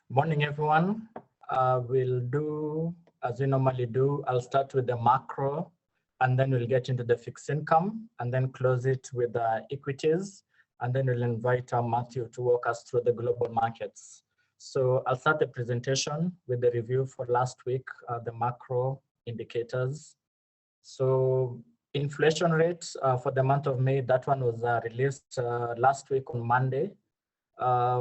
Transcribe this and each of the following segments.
Morning, everyone. We'll do, as we normally do, I'll start with the macro, and then we'll get into the fixed income, and then close it with the equities, and then we'll invite Mathew to walk us through the global markets. So I'll start the presentation with the review for last week, the macro indicators. So inflation rate for the month of May, that one was released last week on Monday.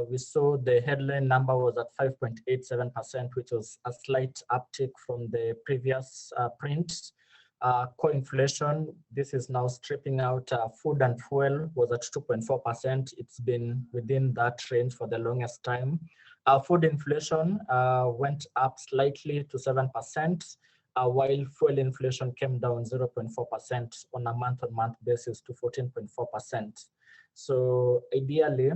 We saw the headline number was at 5.87%, which was a slight uptick from the previous print. Core inflation, this is now stripping out food and fuel, was at 2.4%. It's been within that range for the longest time. Food inflation went up slightly to 7%, while fuel inflation came down 0.4% on a month-on-month basis to 14.4%. So ideally,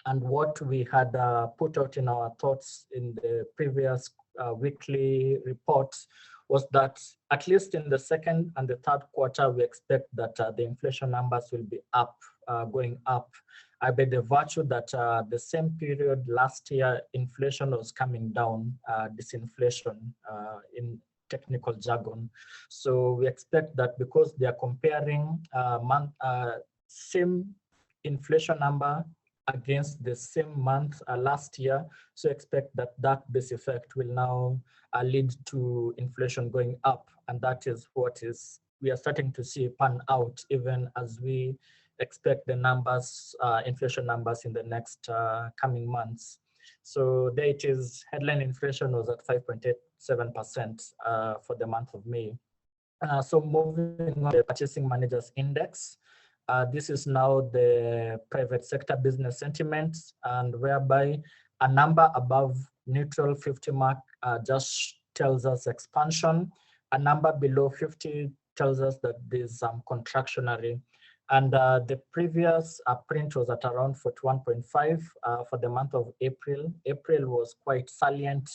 and what we had put out in our thoughts in the previous weekly reports was that at least in the second and the third quarter, we expect that the inflation numbers will be up, going up. By the virtue that the same period last year, inflation was coming down, disinflation in technical jargon. So we expect that because they are comparing same inflation number against the same month last year. So expect that that base effect will now lead to inflation going up. And that is what we are starting to see pan out, even as we expect the numbers, inflation numbers in the next coming months. So there it is, headline inflation was at 5.87% for the month of May. So moving on to the Purchasing Managers Index, this is now the private sector business sentiment, and whereby a number above neutral 50 mark just tells us expansion. A number below 50 tells us that there's some contractionary. And the previous print was at around 41.5 for the month of April. April was quite salient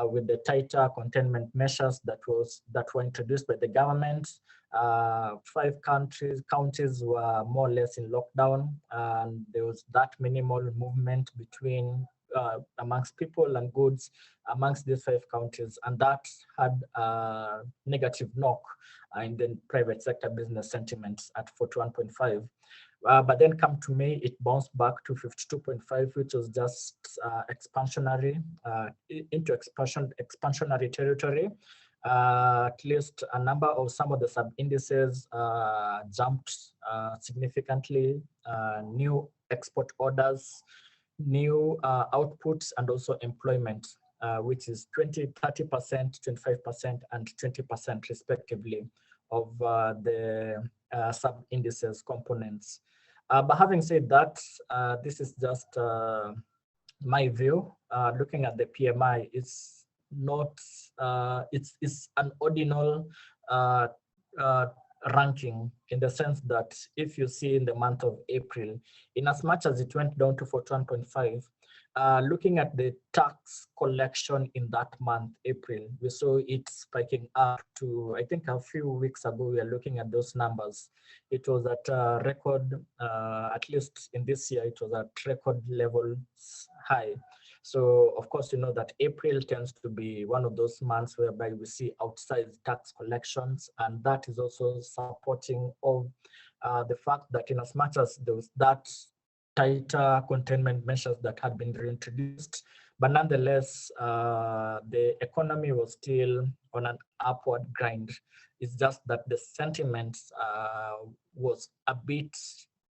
with the tighter containment measures that were introduced by the government. 5 counties were more or less in lockdown, and there was that minimal movement between amongst people and goods amongst these 5 counties, and that had a negative knock in the private sector business sentiments at 41.5. But then come to May, it bounced back to 52.5, which was just expansionary, into expansionary territory. At least a number of some of the sub-indices jumped significantly, new export orders, new outputs, and also employment, which is 20%, 30%, 25%, and 20% respectively of the sub-indices components. But having said that, this is just my view. Looking at the PMI, it's not, it's an ordinal ranking, in the sense that if you see in the month of April, in as much as it went down to 41.5, looking at the tax collection in that month, April, we saw it spiking up to, I think a few weeks ago, we were looking at those numbers. It was at a record, at least in this year, it was at record level high. So of course, you know that April tends to be one of those months whereby we see outsized tax collections, and that is also supporting of the fact that in as much as there was that tighter containment measures that had been reintroduced, but nonetheless, the economy was still on an upward grind. It's just that the sentiment was a bit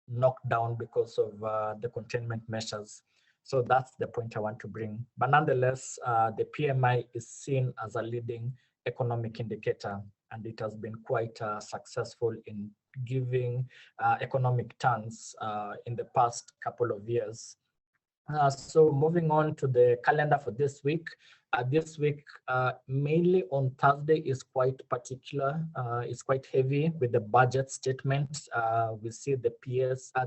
knocked down because of the containment measures. So that's the point I want to bring. But nonetheless, the PMI is seen as a leading economic indicator, and it has been quite successful in giving economic turns in the past couple of years. So moving on to the calendar for this week. This week, mainly on Thursday, is quite particular. It's quite heavy with the budget statement. We see the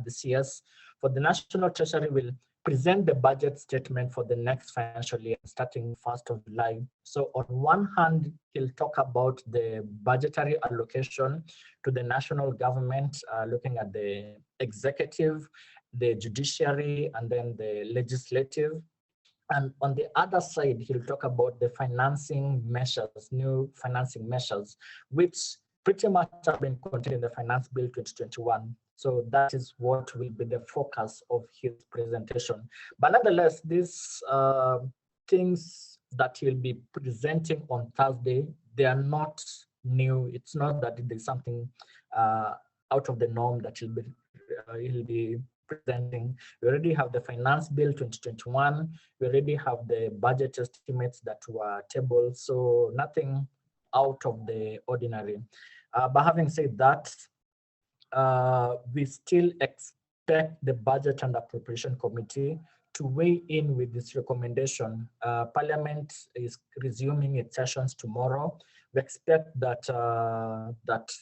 CS for the National Treasury will present the budget statement for the next financial year starting 1st of July. So on one hand, he'll talk about the budgetary allocation to the national government, looking at the executive, the judiciary, and then the legislative. And on the other side, he'll talk about the financing measures, new financing measures, which pretty much have been contained in the Finance Bill 2021. So that is what will be the focus of his presentation. But nonetheless, these things that he'll be presenting on Thursday, they are not new. It's not that there's something out of the norm that he'll be presenting. We already have the Finance Bill 2021. We already have the budget estimates that were tabled, so nothing out of the ordinary. But having said that, we still expect the Budget and Appropriation Committee to weigh in with this recommendation. Parliament is resuming its sessions tomorrow. We expect that that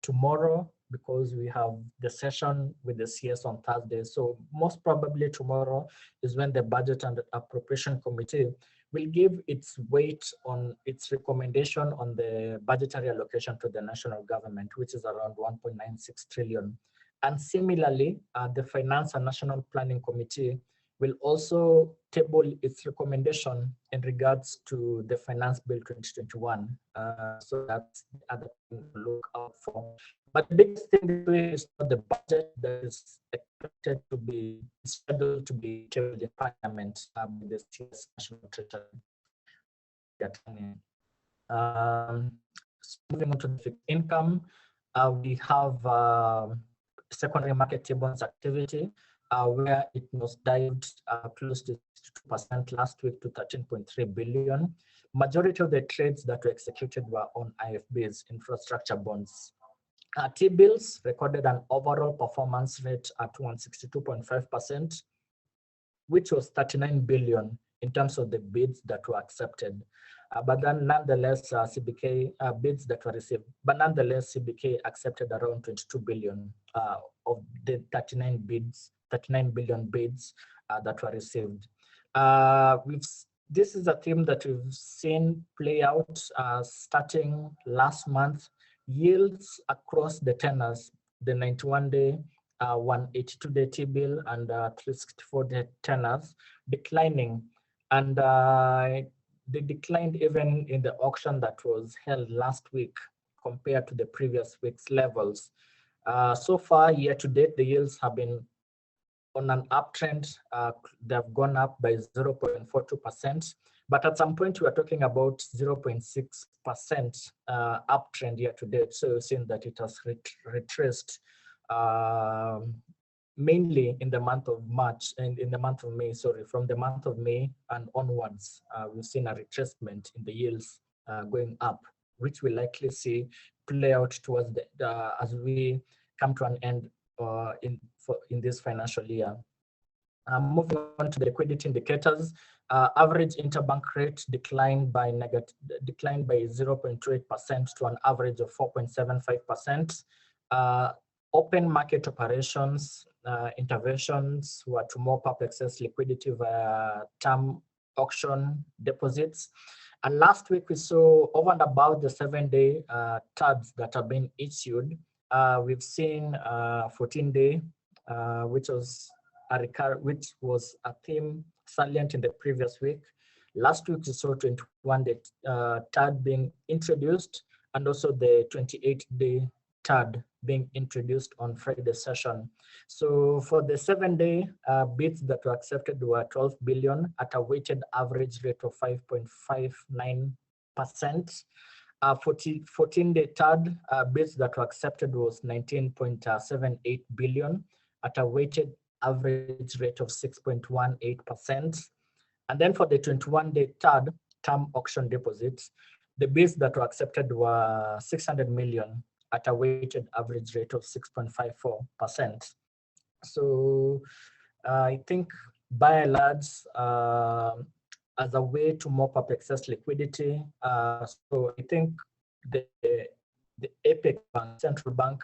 tomorrow, because we have the session with the CS on Thursday. So most probably tomorrow is when the Budget and Appropriation Committee will give its weight on its recommendation on the budgetary allocation to the national government, which is around 1.96 trillion. And similarly, the Finance and National Planning Committee will also table its recommendation in regards to the Finance Bill 2021. So that's the other thing to look out for. But the biggest thing this week is not the budget that is expected to be scheduled to be tabled in Parliament with the CS National Treasury. So moving on to the fixed income, we have secondary market tables activity, where it was dived close to 2% last week to 13.3 billion. Majority of the trades that were executed were on IFBs, infrastructure bonds. T-bills recorded an overall performance rate at 162.5%, which was 39 billion in terms of the bids that were accepted. But then nonetheless, CBK bids that were received, but nonetheless, CBK accepted around 22 billion of the 39 billion bids that were received. This is a theme that we've seen play out starting last month. Yields across the tenors, the 91-day, 182-day T-bill, and 364-day tenors declining. And they declined even in the auction that was held last week compared to the previous week's levels. So far, year to date, the yields have been on an uptrend. They've gone up by 0.42%. But at some point, we are talking about 0.6% uptrend year to date. So you've seen that it has retraced mainly in the month of March and in the month of May, from the month of May and onwards, we've seen a retracement in the yields going up, which we'll likely see play out towards as we come to an end in this financial year. Moving on to the liquidity indicators, average interbank rate declined by 0.28% to an average of 4.75%. Open market operations interventions were to mop up excess liquidity via term auction deposits. And last week we saw over and above the 7-day tabs that have been issued. We've seen 14-day, which was a theme salient in the previous week. Last week we saw 21-day TAD being introduced, and also the 28-day TAD being introduced on Friday session. So for the 7-day bids that were accepted were 12 billion at a weighted average rate of 5.59%. 14-day TAD bids that were accepted was 19.78 billion at a weighted average rate of 6.18%. And then for the 21-day TAD, term auction deposits, the bids that were accepted were 600 million at a weighted average rate of 6.54%. So I think by and large, as a way to mop up excess liquidity, so I think the APEC Bank, central bank,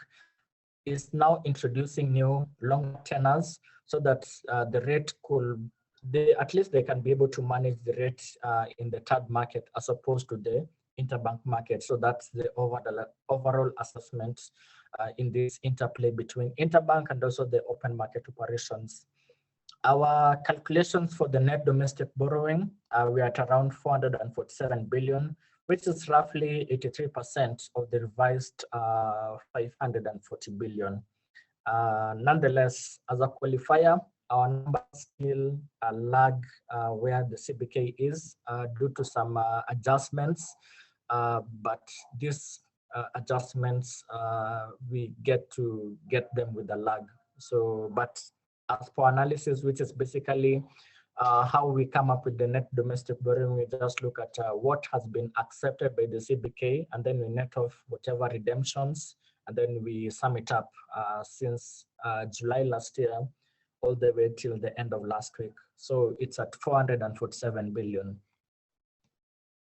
is now introducing new long tenors so that the rate could, at least they can be able to manage the rate in the third market as opposed to the interbank market. So that's the overall assessment in this interplay between interbank and also the open market operations. Our calculations for the net domestic borrowing, we are at around 447 billion, which is roughly 83% of the revised 540 billion. Nonetheless, as a qualifier, our numbers still lag where the CBK is due to some adjustments, but these adjustments, we get them with a lag. So, but as for analysis, which is basically how we come up with the net domestic borrowing, we just look at what has been accepted by the CBK, and then we net off whatever redemptions, and then we sum it up since July last year all the way till the end of last week. So it's at 447 billion.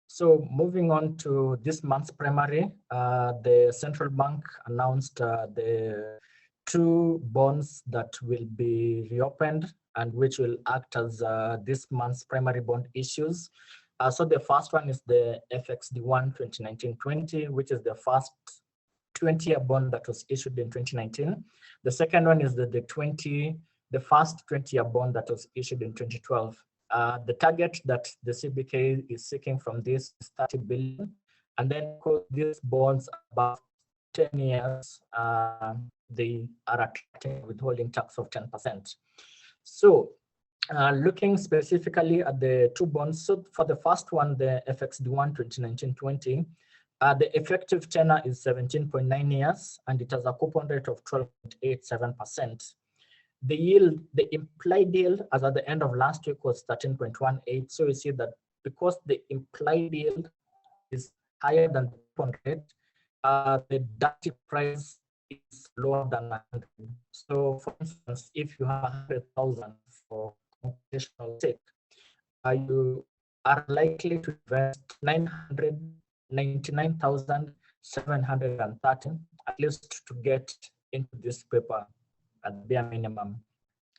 So moving on to this month's primary, the central bank announced the 2 bonds that will be reopened and which will act as this month's primary bond issues. So the first one is the FXD1 2019-20, which is the first 20-year bond that was issued in 2019. The second one is the first 20-year bond that was issued in 2012. The target that the CBK is seeking from this is 30 billion. And then because these bonds are about 10 years, they are attracting withholding tax of 10%. So looking specifically at the 2 bonds, so for the first one, the FXD1 2019-20, the effective tenor is 17.9 years, and it has a coupon rate of 12.87%. The yield, the implied yield as at the end of last week was 13.18. So you see that because the implied yield is higher than the coupon rate, the dirty price is lower than 100. So for instance, if you have 100,000 for computational sake, you are likely to invest 999,713 at least to get into this paper at bare minimum,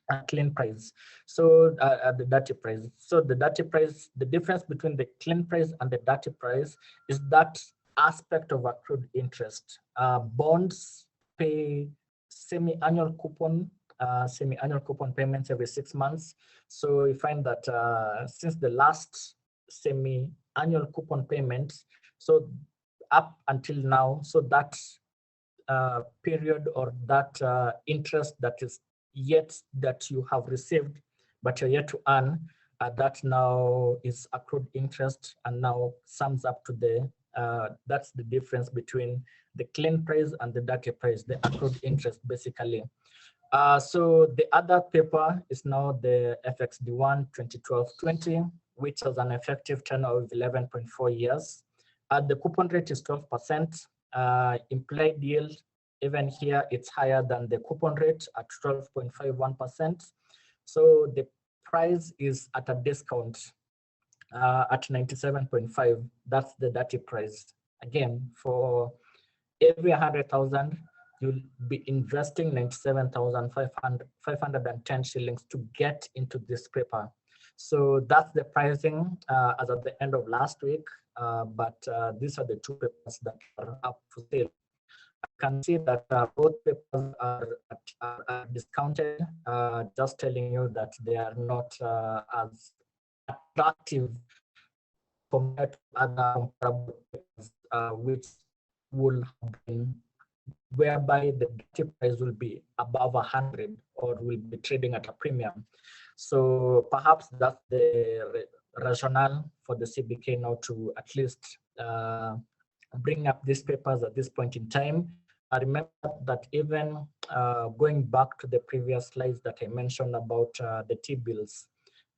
a clean price. So the dirty price. So the dirty price, the difference between the clean price and the dirty price is that aspect of accrued interest. Bonds pay semi-annual coupon payments every 6 months. So we find that since the last semi-annual coupon payments, so up until now, so that period or that interest that is yet that you have received but you're yet to earn, that now is accrued interest and now sums up to the that's the difference between the clean price and the dirty price, the accrued interest basically. So the other paper is now the FXD1 2012-20, which has an effective tenor of 11.4 years. The coupon rate is 12%. Implied yield, even here, it's higher than the coupon rate at 12.51%. So the price is at a discount at 97.5. That's the dirty price. Again, for every 100,000, you'll be investing 97,510 shillings to get into this paper. So that's the pricing as at the end of last week. But these are the 2 papers that are up for sale. I can see that both papers are discounted, just telling you that they are not as attractive compared to other comparable papers, which will have been whereby the dirty price will be above 100 or will be trading at a premium. So perhaps that's the rationale for the CBK now to at least bring up these papers at this point in time. I remember that even going back to the previous slides that I mentioned about the T-bills,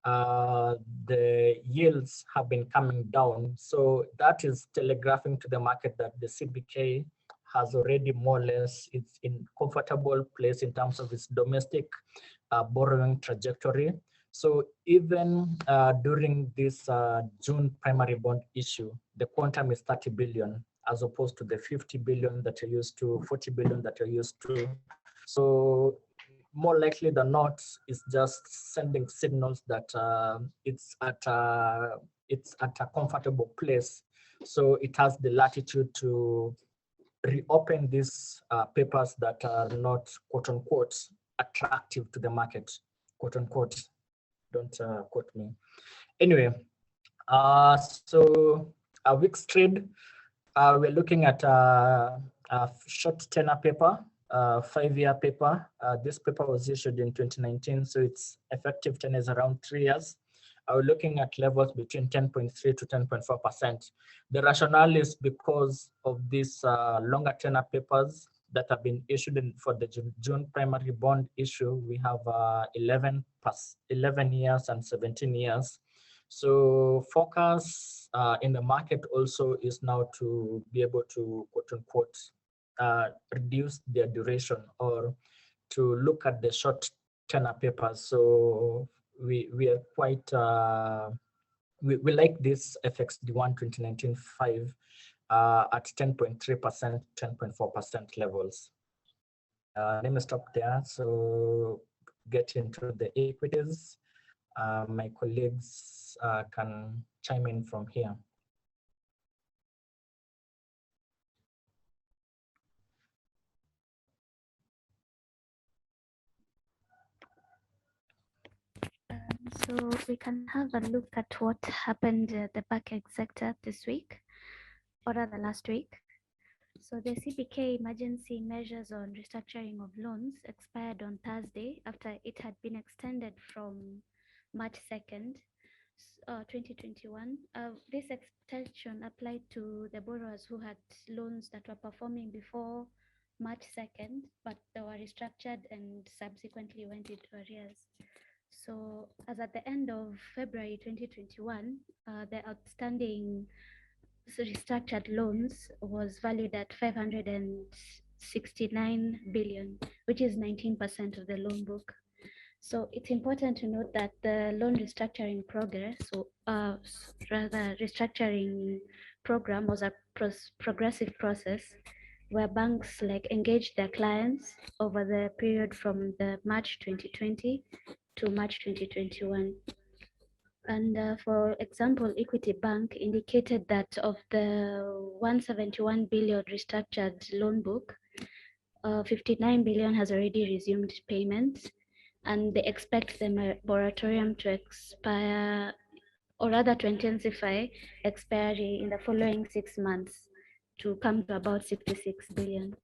the yields have been coming down. So that is telegraphing to the market that the CBK has already more or less, it's in comfortable place in terms of its domestic borrowing trajectory. So even during this June primary bond issue, the quantum is 30 billion as opposed to the 50 billion that you're used to, 40 billion that you're used to. So more likely than not, it's just sending signals that it's at a comfortable place. So it has the latitude to reopen these papers that are not, quote unquote, attractive to the market, quote unquote. Don't quote me. Anyway, so a week's trade, we're looking at a short tenor paper, 5-year paper. This paper was issued in 2019, so its effective tenor is around 3 years. We're looking at levels between 10.3 to 10.4%. The rationale is because of these longer tenor papers that have been issued for the June primary bond issue. We have 11 years and 17 years. So focus in the market also is now to be able to, quote unquote, reduce their duration or to look at the short tenor papers. So we are quite, we like this FXD1 2019-5 at 10.3%, 10.4% levels. Let me stop there. So get into the equities. My colleagues can chime in from here. So we can have a look at what happened at the banking sector this week, or rather last week. So the CBK emergency measures on restructuring of loans expired on Thursday after it had been extended from March 2nd, 2021. This extension applied to the borrowers who had loans that were performing before March 2nd, but they were restructured and subsequently went into arrears. So as at the end of February 2021, the outstanding restructured loans was valued at 569 billion, which is 19% of the loan book. So it's important to note that the loan restructuring progress, rather restructuring program, was a progressive process where banks engaged their clients over the period from the March 2020 to March 2021. And for example, Equity Bank indicated that of the 171 billion restructured loan book, 59 billion has already resumed payments, and they expect the moratorium to expire, or rather to intensify expiry in the following 6 months to come to about 66 billion.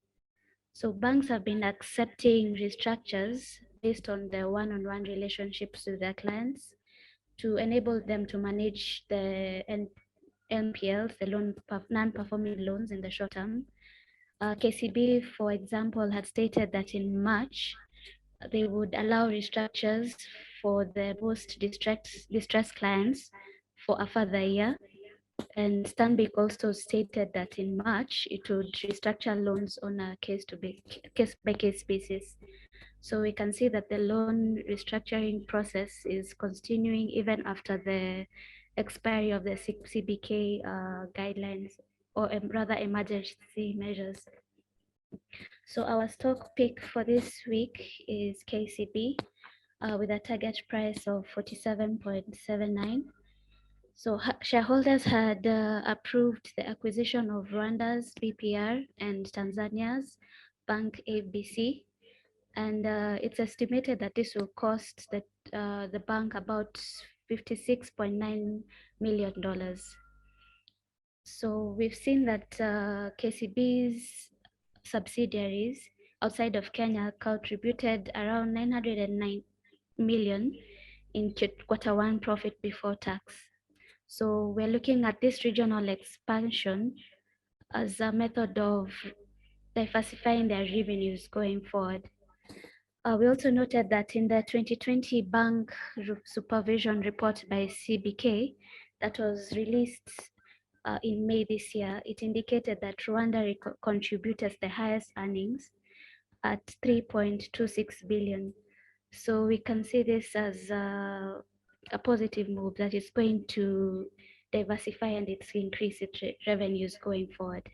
So banks have been accepting restructures based on their one-on-one relationships with their clients to enable them to manage the NPLs, the non-performing loans in the short term. KCB, for example, had stated that in March, they would allow restructures for the most distressed clients for a further year. And Stanbic also stated that in March, it would restructure loans on a case-by-case basis. So we can see that the loan restructuring process is continuing even after the expiry of the CBK guidelines, or rather emergency measures. So our stock pick for this week is KCB with a target price of 47.79. So shareholders had approved the acquisition of Rwanda's BPR and Tanzania's Bank ABC. And it's estimated that this will cost the bank about $56.9 million. So we've seen that KCB's subsidiaries outside of Kenya contributed around 909 million in Q1 profit before tax. So we're looking at this regional expansion as a method of diversifying their revenues going forward. We also noted that in the 2020 bank supervision report by CBK that was released in May this year, it indicated that Rwanda contributed the highest earnings at 3.26 billion. So we can see this as a positive move that is going to diversify and increase its revenues going forward.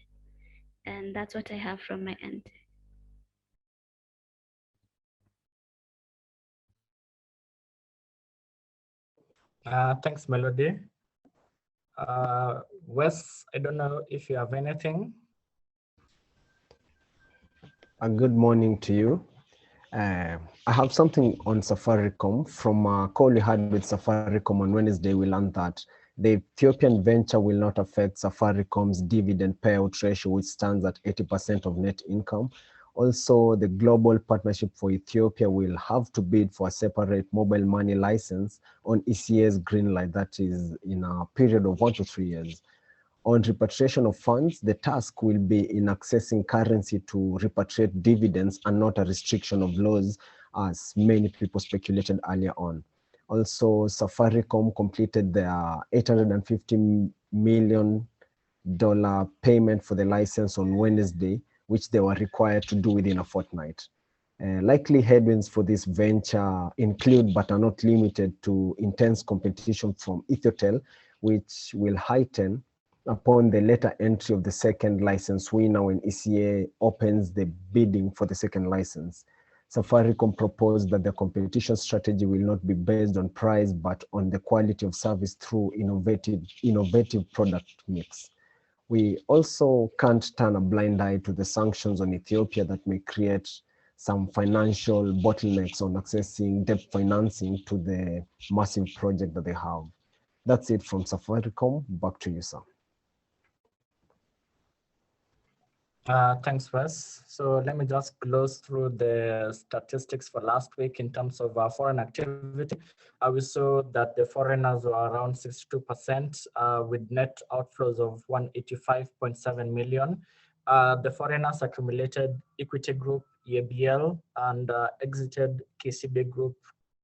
And that's what I have from my end. Thanks, Melody. Wes, I don't know if you have anything. Good morning to you. I have something on Safaricom. From a call we had with Safaricom on Wednesday, we learned that the Ethiopian venture will not affect Safaricom's dividend payout ratio, which stands at 80% of net income. Also, the Global Partnership for Ethiopia will have to bid for a separate mobile money license on ECA's green light, that is in a period of 1 to 3 years. On repatriation of funds, the task will be in accessing currency to repatriate dividends and not a restriction of laws, as many people speculated earlier on. Also, Safaricom completed their $850 million payment for the license on Wednesday, which they were required to do within a fortnight. Likely headwinds for this venture include, but are not limited to, intense competition from Ethiotel, which will heighten upon the later entry of the second license winner when ECA opens the bidding for the second license. Safaricom proposed that the competition strategy will not be based on price, but on the quality of service through innovative product mix. We also can't turn a blind eye to the sanctions on Ethiopia that may create some financial bottlenecks on accessing debt financing to the massive project that they have. That's it from Safaricom. Back to you, sir. Thanks, Wes. So let me just close through the statistics for last week in terms of foreign activity. We saw that the foreigners were around 62% with net outflows of 185.7 million. The foreigners accumulated Equity Group, EABL, and exited KCB Group,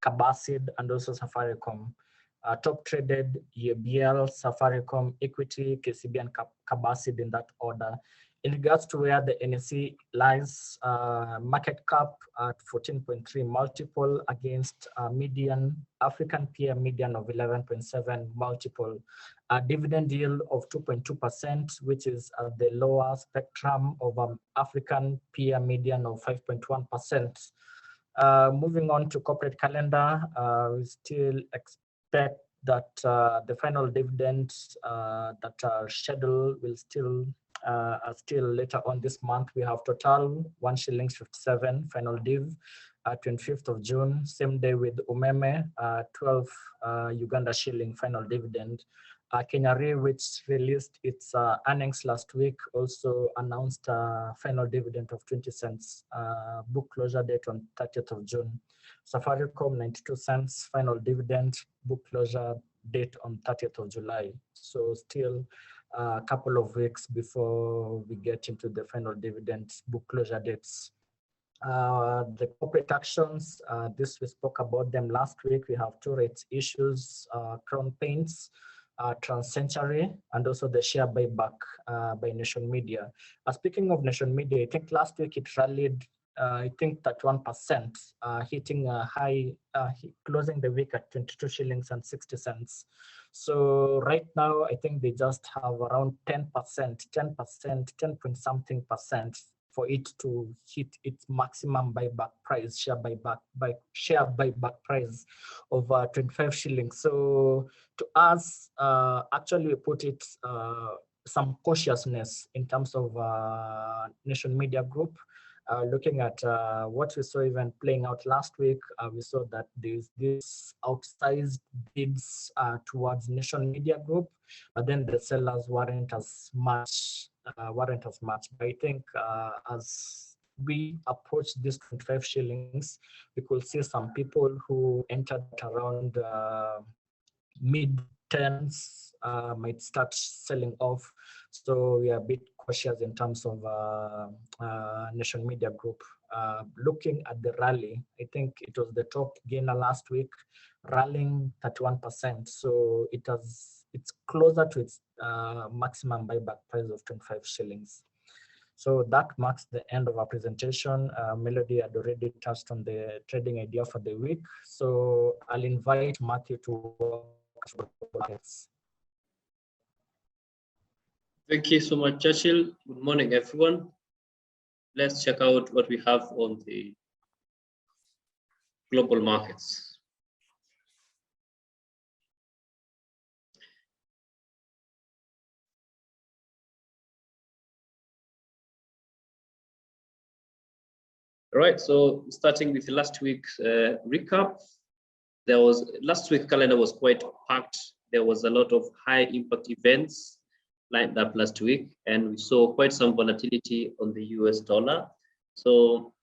Kabeere, and also Safaricom. Top traded EABL, Safaricom, Equity, KCB, and Kabeere in that order. In regards to where the NSE lies, market cap at 14.3 multiple against median, African peer median of 11.7 multiple. A dividend yield of 2.2%, which is at the lower spectrum of African peer median of 5.1%. Moving on to corporate calendar, we still expect that the final dividends that are scheduled will still later on this month. We have total 1 shilling 57 final div, 25th of June, same day with Umeme, 12 Uganda shilling final dividend. Kenya Re, which released its earnings last week, also announced a final dividend of 20 cents, book closure date on 30th of June. Safaricom, 92 cents, final dividend, book closure date on 30th of July. So still a couple of weeks before we get into the final dividend book closure dates. The corporate actions, this we spoke about them last week. We have two rates issues, Crown Paints, Trans-Century, and also the share buyback by Nation Media. Speaking of Nation Media, I think last week it rallied, I think 31%, hitting a high, closing the week at 22 shillings and 60 cents. So right now, I think they just have around 10%, 10 point something percent for it to hit its maximum buyback price, share buyback price of 25 shillings. So to us, actually we put it some cautiousness in terms of Nation Media Group. Looking at what we saw even playing out last week, we saw that there's this outsized bids towards Nation Media Group, but then the sellers weren't as much. But I think as we approach this 25 shillings, we could see some people who entered around mid-10s might start selling off. So we are a bit cautious in terms of Nation Media Group. Looking at the rally, I think it was the top gainer last week, rallying 31%. So it's closer to its maximum buyback price of 25 shillings. So that marks the end of our presentation. Melody had already touched on the trading idea for the week. So I'll invite Mathew to walk through the markets. Thank you so much, Churchill. Good morning, everyone. Let's check out what we have on the global markets. All right, so starting with last week's recap, last week's calendar was quite packed. There was a lot of high impact events lined up last week, and we saw quite some volatility on the US dollar. So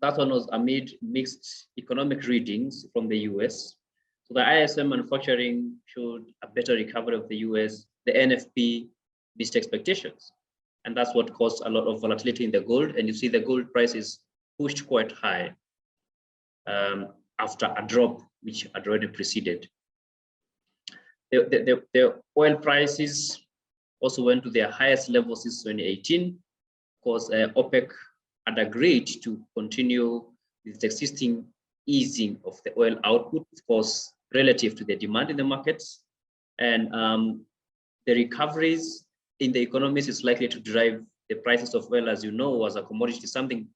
that one was amid mixed economic readings from the US. So the ISM manufacturing showed a better recovery of the US. The NFP missed expectations. And that's what caused a lot of volatility in the gold. And you see the gold price is pushed quite high after a drop which had already preceded. The oil prices also went to their highest level since 2018, because OPEC had agreed to continue with the existing easing of the oil output, of course, relative to the demand in the markets. And the recoveries in the economies is likely to drive the prices of oil, as you know, as a commodity, something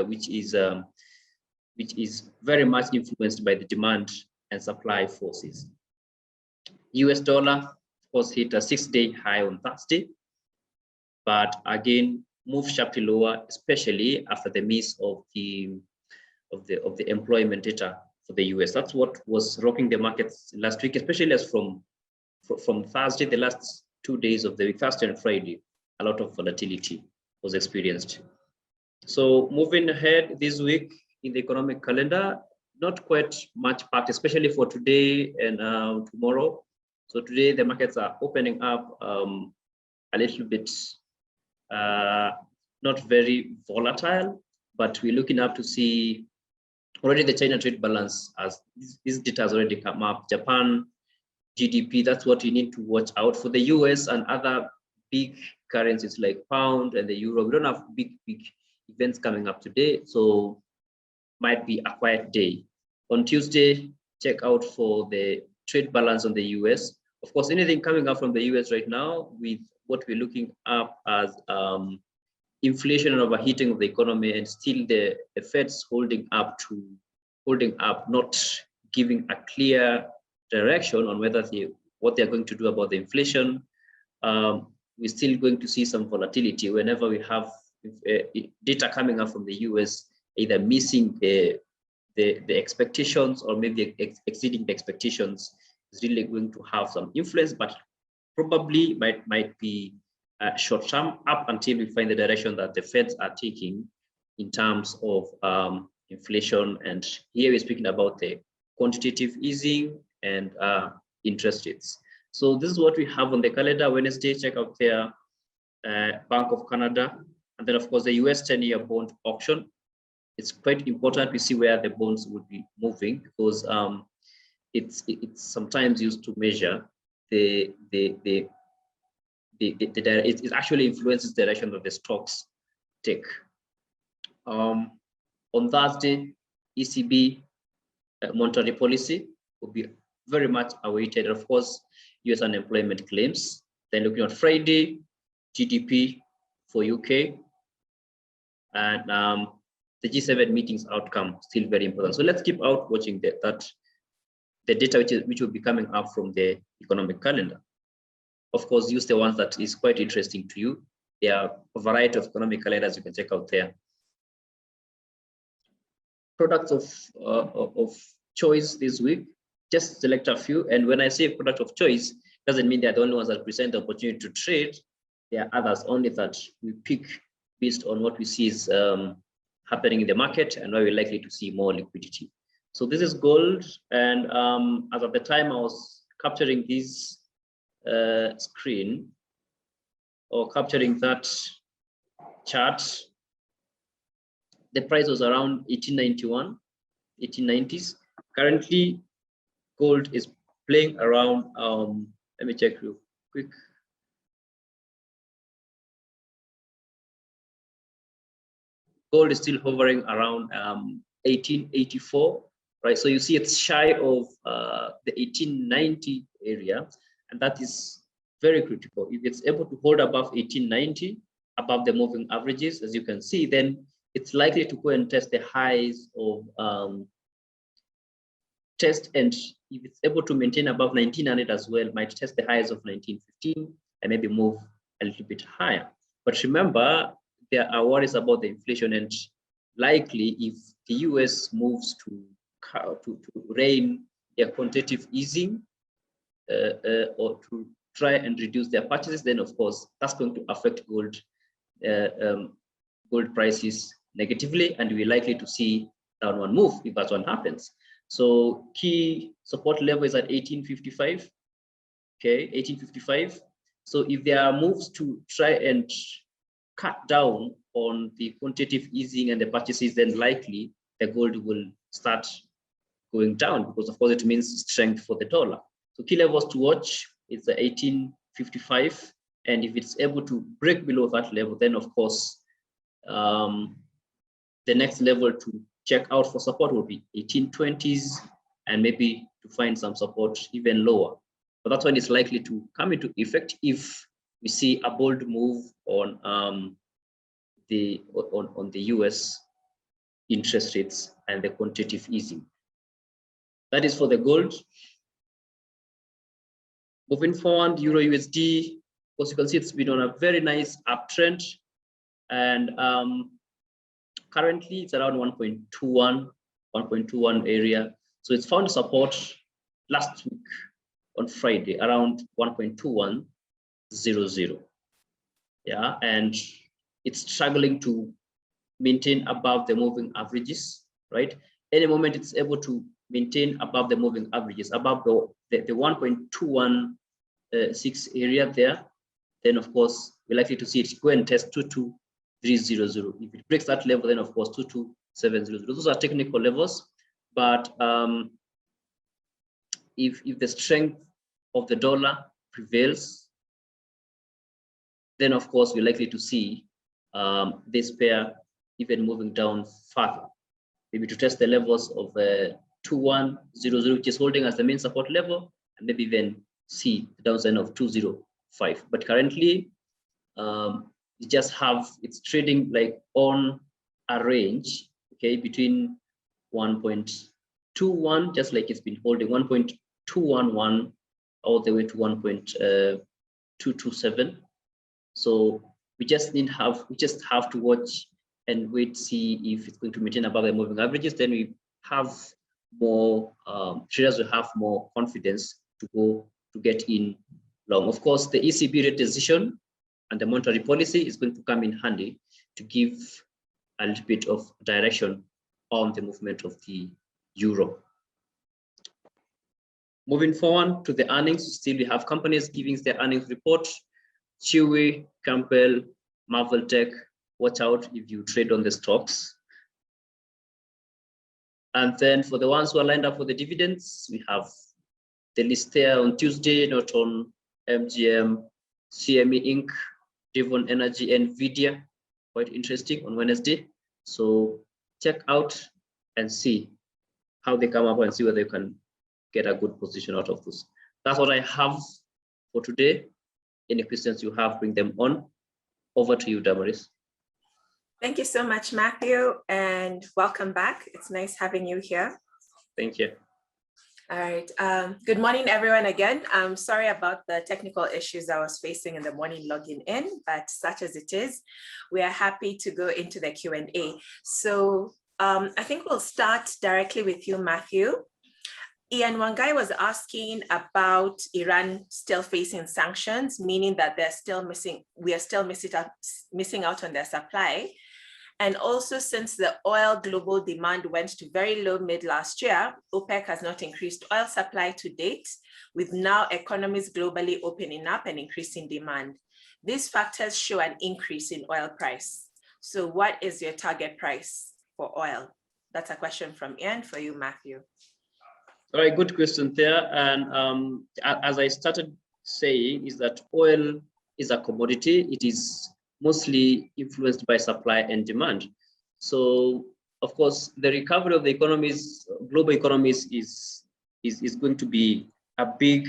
which is very much influenced by the demand and supply forces. US dollar, of course, hit a 6-day high on Thursday, but again moved sharply lower, especially after the miss of the employment data for the US. That's what was rocking the markets last week, especially as from Thursday, the last 2 days of the week, Thursday and Friday, a lot of volatility was experienced. So moving ahead this week in the economic calendar, not quite much packed, especially for today and tomorrow. So today the markets are opening up a little bit, not very volatile, but we're looking up to see already the China trade balance, as this data has already come up. Japan GDP, that's what you need to watch out for. The US and other big currencies like pound and the euro, we don't have big events coming up today, so might be a quiet day. On Tuesday, check out for the trade balance on the US. Of course, anything coming up from the US right now with what we're looking up as inflation and overheating of the economy, and still the Fed's holding up, not giving a clear direction on whether what they're going to do about the inflation. We're still going to see some volatility whenever we have data coming up from the US, either missing the expectations or maybe exceeding the expectations. Is really going to have some influence, but probably might be short-term up until we find the direction that the Feds are taking in terms of inflation. And here we're speaking about the quantitative easing and interest rates. So this is what we have on the calendar. Wednesday, check out their Bank of Canada, and then of course the US 10-year bond auction. It's quite important we see where the bonds would be moving, because it's sometimes used to measure it actually influences the direction that the stocks take. On Thursday, ECB monetary policy will be very much awaited. Of course, US unemployment claims. Then looking at Friday, GDP for UK, and the G7 meetings outcome still very important. So let's keep out watching the data which will be coming up from the economic calendar. Of course, use the ones that is quite interesting to you. There are a variety of economic calendars you can check out there. Products of choice this week, just select a few. And when I say product of choice, doesn't mean they're the only ones that present the opportunity to trade. There are others only that we pick based on what we see is happening in the market and where we're likely to see more liquidity. So this is gold, and as of the time I was capturing this screen or capturing that chart, the price was around 1891, 1890s. Currently, gold is playing around, let me check real quick. Gold is still hovering around 1884. Right, so you see it's shy of the 1890 area, and that is very critical. If it's able to hold above 1890, above the moving averages, as you can see, then it's likely to go and test the highs of and if it's able to maintain above 1900 as well, might test the highs of 1915 and maybe move a little bit higher. But remember, there are worries about the inflation, and likely if the US moves to rein their quantitative easing or to try and reduce their purchases, then of course that's going to affect gold prices negatively, and we're likely to see downward move if that one happens. So key support level is at 1855. Okay, 1855. So if there are moves to try and cut down on the quantitative easing and the purchases, then likely the gold will start going down, because of course it means strength for the dollar. So key levels to watch is the 1855, and if it's able to break below that level, then of course the next level to check out for support will be 1820s, and maybe to find some support even lower. But that one is likely to come into effect if we see a bold move on the US interest rates and the quantitative easing. That is for the gold. Moving forward, Euro USD, as you can see, it's been on a very nice uptrend, and currently it's around 1.21 area. So it's found support last week on Friday around 1.2100. Yeah, and it's struggling to maintain above the moving averages, right? Any moment it's able to maintain above the moving averages, above the 1.216 area there, then of course we're likely to see it go and test 22300. If it breaks that level, then of course 22700. Those are technical levels, but if the strength of the dollar prevails, then of course we're likely to see this pair even moving down further, maybe to test the levels of 2100, which is holding as the main support level, and maybe then see the downside of 205. But currently it's trading like on a range, okay, between 1.21, just like it's been holding 1.211 all the way to 1.227. So we just have to watch and wait, see if it's going to maintain above the moving averages. Then we have more traders will have more confidence to get in long. Of course, the ECB rate decision and the monetary policy is going to come in handy to give a little bit of direction on the movement of the euro. Moving forward to the earnings, still we have companies giving their earnings report. Chewy, Campbell, Marvel Tech, watch out if you trade on the stocks. And then for the ones who are lined up for the dividends, we have the list there on Tuesday, Norton, MGM, CME Inc., Devon Energy, NVIDIA, quite interesting on Wednesday. So check out and see how they come up and see whether you can get a good position out of this. That's what I have for today. Any questions you have, bring them on. Over to you, Damaris. Thank you so much, Matthew, and welcome back. It's nice having you here. Thank you. All right. Good morning, everyone, again. I'm sorry about the technical issues I was facing in the morning logging in, but such as it is, we are happy to go into the Q&A. So I think we'll start directly with you, Matthew. Ian Wangai was asking about Iran still facing sanctions, meaning that we are still missing out on their supply. And also, since the oil global demand went to very low mid last year, OPEC has not increased oil supply to date, with now economies globally opening up and increasing demand. These factors show an increase in oil price. So what is your target price for oil? That's a question from Ian for you, Matthew. All right, good question there. And as I started saying, is that oil is a commodity. It is mostly influenced by supply and demand. So, of course, the recovery of the economies, global economies, is going to be a big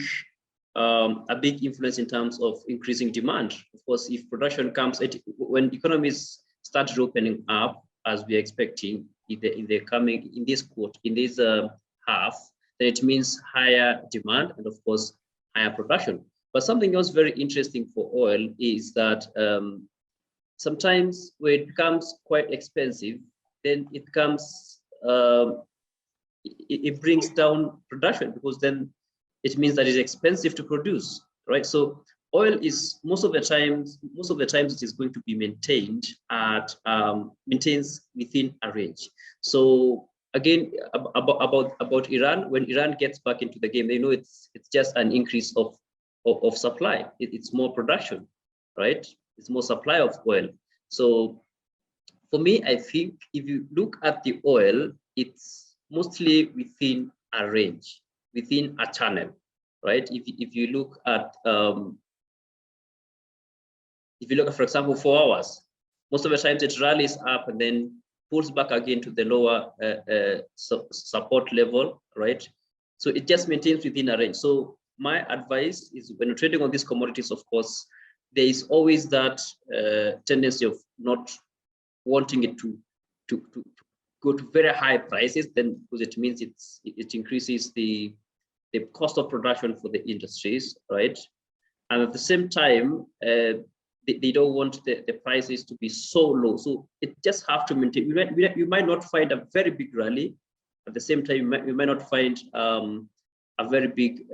influence in terms of increasing demand. Of course, if production comes, when economies start opening up, as we are expecting in this half, then it means higher demand and, of course, higher production. But something else very interesting for oil is that sometimes when it becomes quite expensive, then it becomes, it brings down production, because then it means that it's expensive to produce, right? So oil is most of the times it is going to be maintained at maintains within a range. So again, about Iran, when Iran gets back into the game, they know it's just an increase of supply. It's more production, right? It's more supply of oil. So for me, I think if you look at the oil, it's mostly within a range, within a channel, right? If you look at for example, 4 hours, most of the times it rallies up and then pulls back again to the lower support level, right? So it just maintains within a range. So my advice is, when you're trading on these commodities, of course, there is always that tendency of not wanting it to go to very high prices, then, because it means it increases the cost of production for the industries, right? And at the same time, they don't want the prices to be so low. So it just have to maintain. You might not find a very big rally. At the same time, you might not find a very big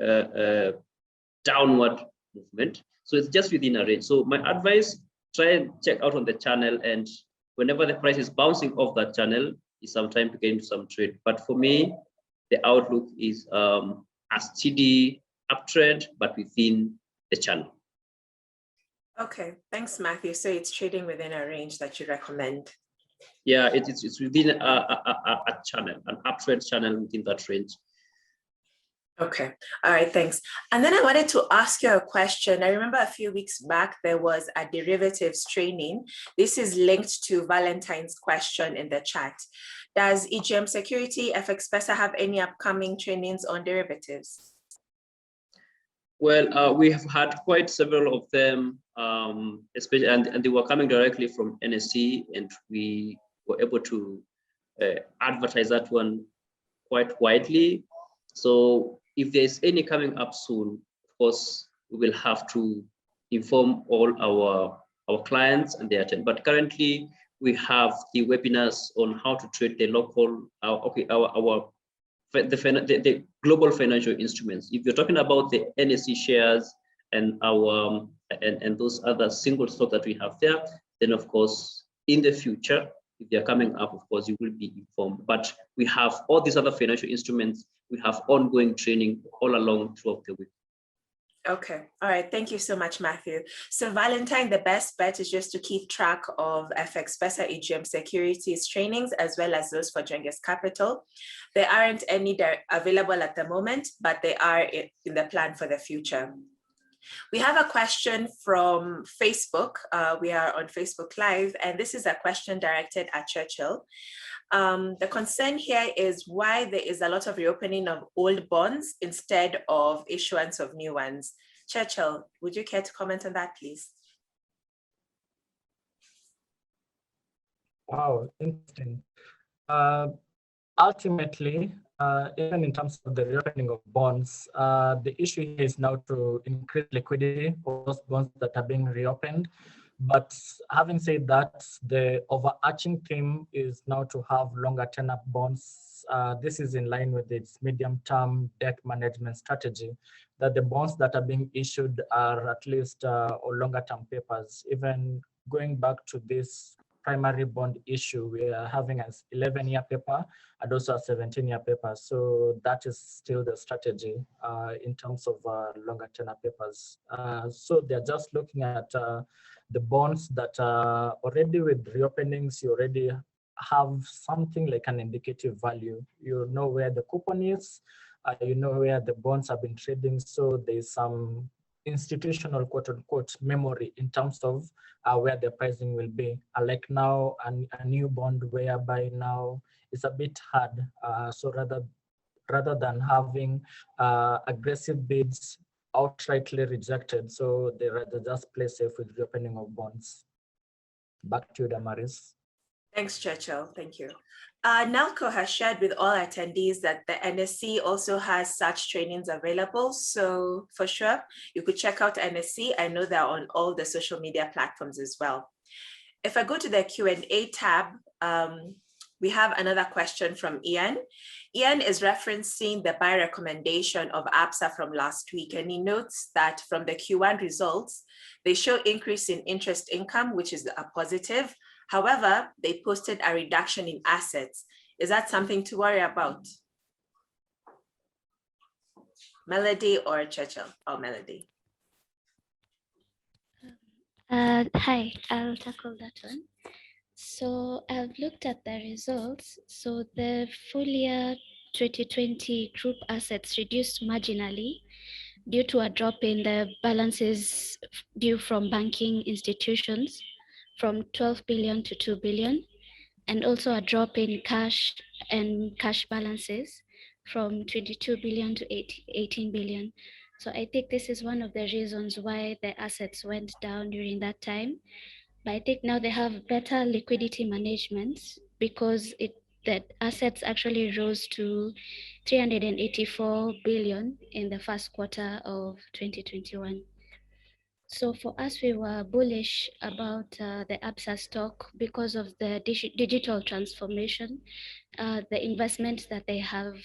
downward movement. So it's just within a range. So my advice, try and check out on the channel, and whenever the price is bouncing off that channel, is some time to get into some trade. But for me, the outlook is a steady uptrend, but within the channel. Okay, thanks, Mathew. So it's trading within a range that you recommend. Yeah, it's within a channel, an uptrend channel within that range. Okay, all right, thanks. And then I wanted to ask you a question. I remember a few weeks back, there was a derivatives training. This is linked to Valentine's question in the chat. Does EGM Security, FX Pesa have any upcoming trainings on derivatives? Well, we have had quite several of them, especially, and they were coming directly from NSE, and we were able to advertise that one quite widely. So if there's any coming up soon, of course, we will have to inform all our clients and they attend. But currently, we have the webinars on how to trade the local, the global financial instruments. If you're talking about the NSE shares and our and those other single stocks that we have there, then of course in the future, if they're coming up, of course you will be informed. But we have all these other financial instruments. We have ongoing training all along throughout the week. Okay, all right, thank you so much, Mathew. So Valentine, the best bet is just to keep track of FX Pesa EGM Securities trainings, as well as those for Genghis Capital. There aren't any available at the moment, but they are in the plan for the future. We have a question from Facebook. We are on Facebook Live, and this is a question directed at Churchill. The concern here is why there is a lot of reopening of old bonds instead of issuance of new ones. Churchill, would you care to comment on that, please? Wow, interesting. Ultimately, even in terms of the reopening of bonds, the issue here is now to increase liquidity of those bonds that are being reopened. But having said that, the overarching theme is now to have longer tenor bonds. This is in line with its medium-term debt management strategy, that the bonds that are being issued are at least or longer-term papers. Even going back to this primary bond issue, we are having an 11-year paper and also a 17-year paper. So that is still the strategy in terms of longer tenor papers. So they're just looking at the bonds that are already with reopenings. You already have something like an indicative value. You know where the coupon is, you know where the bonds have been trading. So there's some institutional quote unquote memory in terms of where the pricing will be. Like now, a new bond whereby now it's a bit hard. So rather than having aggressive bids outrightly rejected, so they rather just play safe with reopening of bonds. Back to you, Damaris. Thanks, Churchill. Thank you. NALCO has shared with all attendees that the NSE also has such trainings available. So for sure, you could check out NSE. I know they're on all the social media platforms as well. If I go to the Q&A tab, we have another question from Ian. Ian is referencing the buy recommendation of ABSA from last week, and he notes that from the Q1 results, they show increase in interest income, which is a positive. However, they posted a reduction in assets. Is that something to worry about? Melody or Churchill? Oh, Melody. Hi, I'll tackle that one. So I've looked at the results. So the full year 2020 group assets reduced marginally due to a drop in the balances due from banking institutions from 12 billion to 2 billion, and also a drop in cash and cash balances from 22 billion to 18 billion. So I think this is one of the reasons why the assets went down during that time. But I think now they have better liquidity management because the assets actually rose to 384 billion in the first quarter of 2021. So for us, we were bullish about the ABSA stock because of the digital transformation, the investment that they have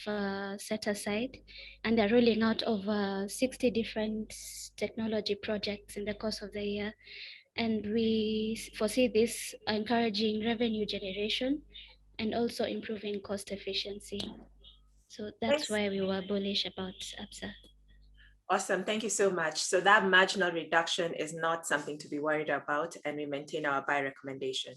set aside, and they're rolling out over 60 different technology projects in the course of the year. And we foresee this encouraging revenue generation and also improving cost efficiency. So that's why we were bullish about ABSA. Awesome, thank you so much. So that marginal reduction is not something to be worried about, and we maintain our buy recommendation.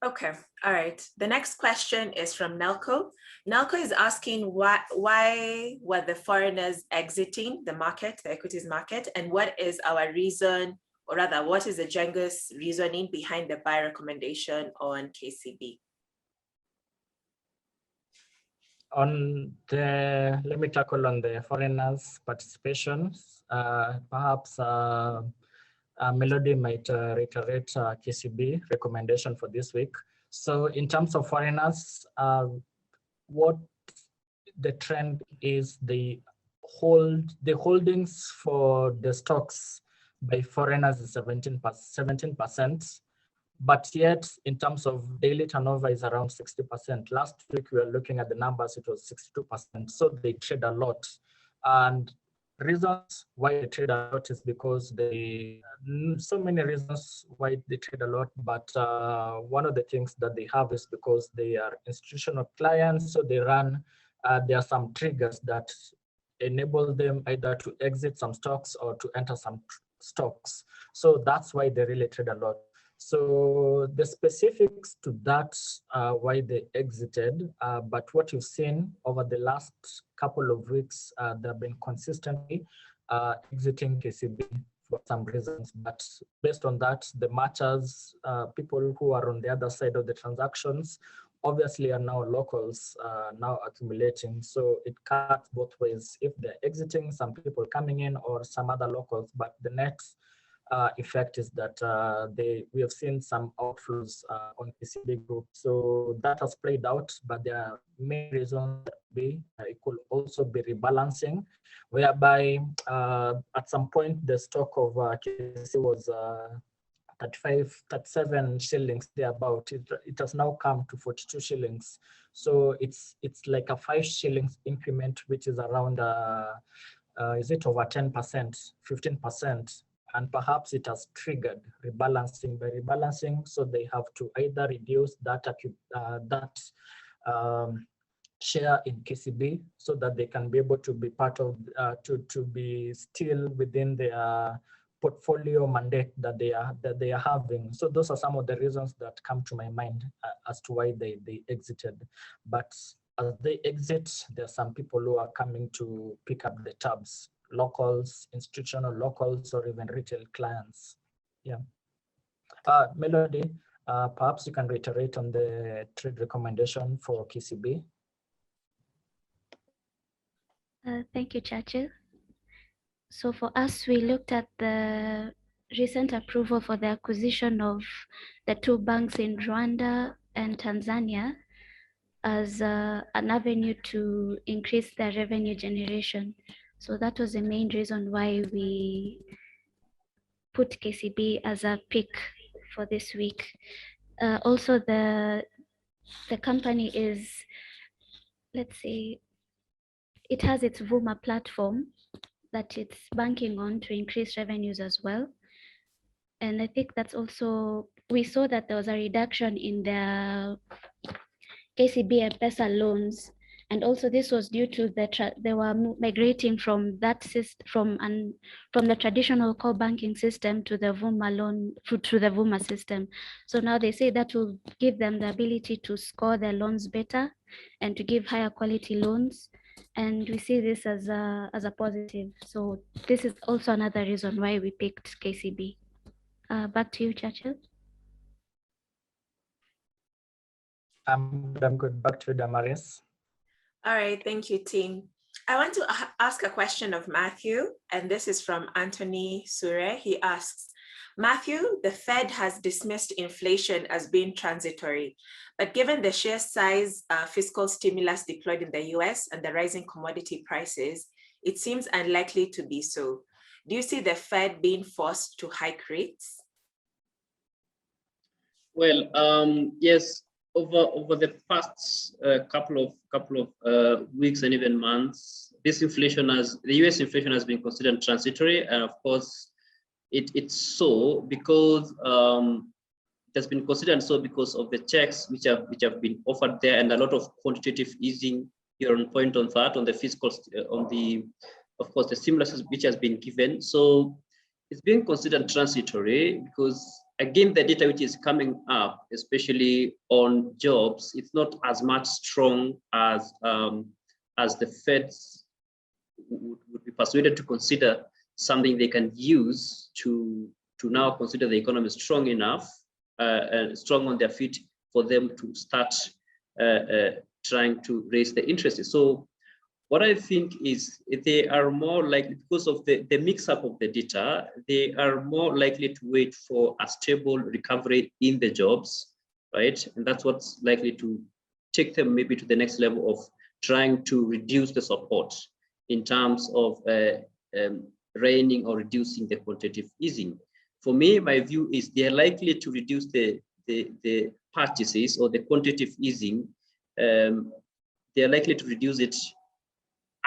Okay, all right. The next question is from Nelco. Nelco is asking why were the foreigners exiting the market, the equities market, and what is our reason, or rather, what is the Genghis reasoning behind the buy recommendation on KCB? Let me tackle on the foreigners' participation. Perhaps Melody might reiterate KCB recommendation for this week. So in terms of foreigners, what the trend is, the holdings for the stocks by foreigners is 17%. But yet, in terms of daily turnover, is around 60%. Last week, we were looking at the numbers, it was 62%. So they trade a lot. And reasons why they trade a lot is because so many reasons why they trade a lot. But one of the things that they have is because they are institutional clients. So they run, there are some triggers that enable them either to exit some stocks or to enter some stocks. So that's why they really trade a lot. So the specifics to that, why they exited, but what you've seen over the last couple of weeks, they've been consistently exiting KCB for some reasons. But based on that, the matchers, people who are on the other side of the transactions, obviously are now locals now accumulating. So it cuts both ways. If they're exiting, some people coming in, or some other locals, but the next effect is that we have seen some outflows on KCB group. So that has played out, but there are many reasons that it could also be rebalancing, whereby at some point the stock of KCB was 37 shillings thereabout. It has now come to 42 shillings. So it's like a 5 shillings increment, which is around, is it over 10%, 15%? And perhaps it has triggered rebalancing. By rebalancing, so they have to either reduce that share in KCB so that they can be able to be part of, to be still within their portfolio mandate that they are having. So those are some of the reasons that come to my mind as to why they exited. But as they exit, there are some people who are coming to pick up the tabs. Locals, institutional locals, or even retail clients. Yeah. Melody, perhaps you can reiterate on the trade recommendation for KCB. Thank you, Churchill. So for us, we looked at the recent approval for the acquisition of the 2 banks in Rwanda and Tanzania as an avenue to increase their revenue generation. So that was the main reason why we put KCB as a pick for this week. Also, the company is, let's say, it has its Vuma platform that it's banking on to increase revenues as well. And I think that's also, we saw that there was a reduction in the KCB and Pesa loans. And also this was due to they were migrating from that system, from the traditional core banking system to the Vuma loan, to the Vuma system. So now they say that will give them the ability to score their loans better and to give higher quality loans. And we see this as a positive. So this is also another reason why we picked KCB. Back to you, Churchill. I'm good. Back to Damaris. All right, thank you, team. I want to ask a question of Mathew, and this is from Anthony Sure. He asks, Mathew, the Fed has dismissed inflation as being transitory, but given the sheer size fiscal stimulus deployed in the US and the rising commodity prices, it seems unlikely to be so. Do you see the Fed being forced to hike rates? Well, yes. Over the past couple of weeks and even months, the US inflation has been considered transitory, and of course, it's so because it has been considered so because of the checks which have been offered there, and a lot of quantitative easing. You're on point on that, on the fiscal, of course, the stimulus which has been given. So it's being considered transitory because, again, the data which is coming up, especially on jobs, it's not as much strong as the Feds would be persuaded to consider something they can use to now consider the economy strong enough, strong on their feet for them to start trying to raise the interest. So what I think is they are more likely, because of the mix-up of the data, they are more likely to wait for a stable recovery in the jobs, right? And that's what's likely to take them maybe to the next level of trying to reduce the support in terms of reining or reducing the quantitative easing. For me, my view is they're likely to reduce the purchases or the quantitative easing. They're likely to reduce it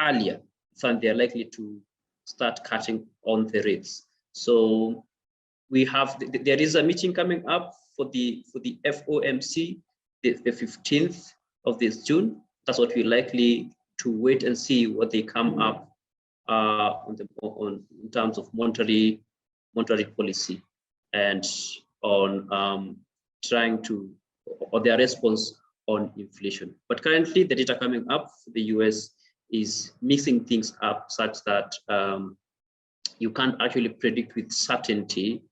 earlier than they're likely to start cutting on the rates. So we have, there is a meeting coming up for the FOMC, the 15th of this June. That's what we're likely to wait and see what they come up in terms of monetary policy and on trying to, or their response on inflation. But currently the data coming up for the US is mixing things up such that you can't actually predict with certainty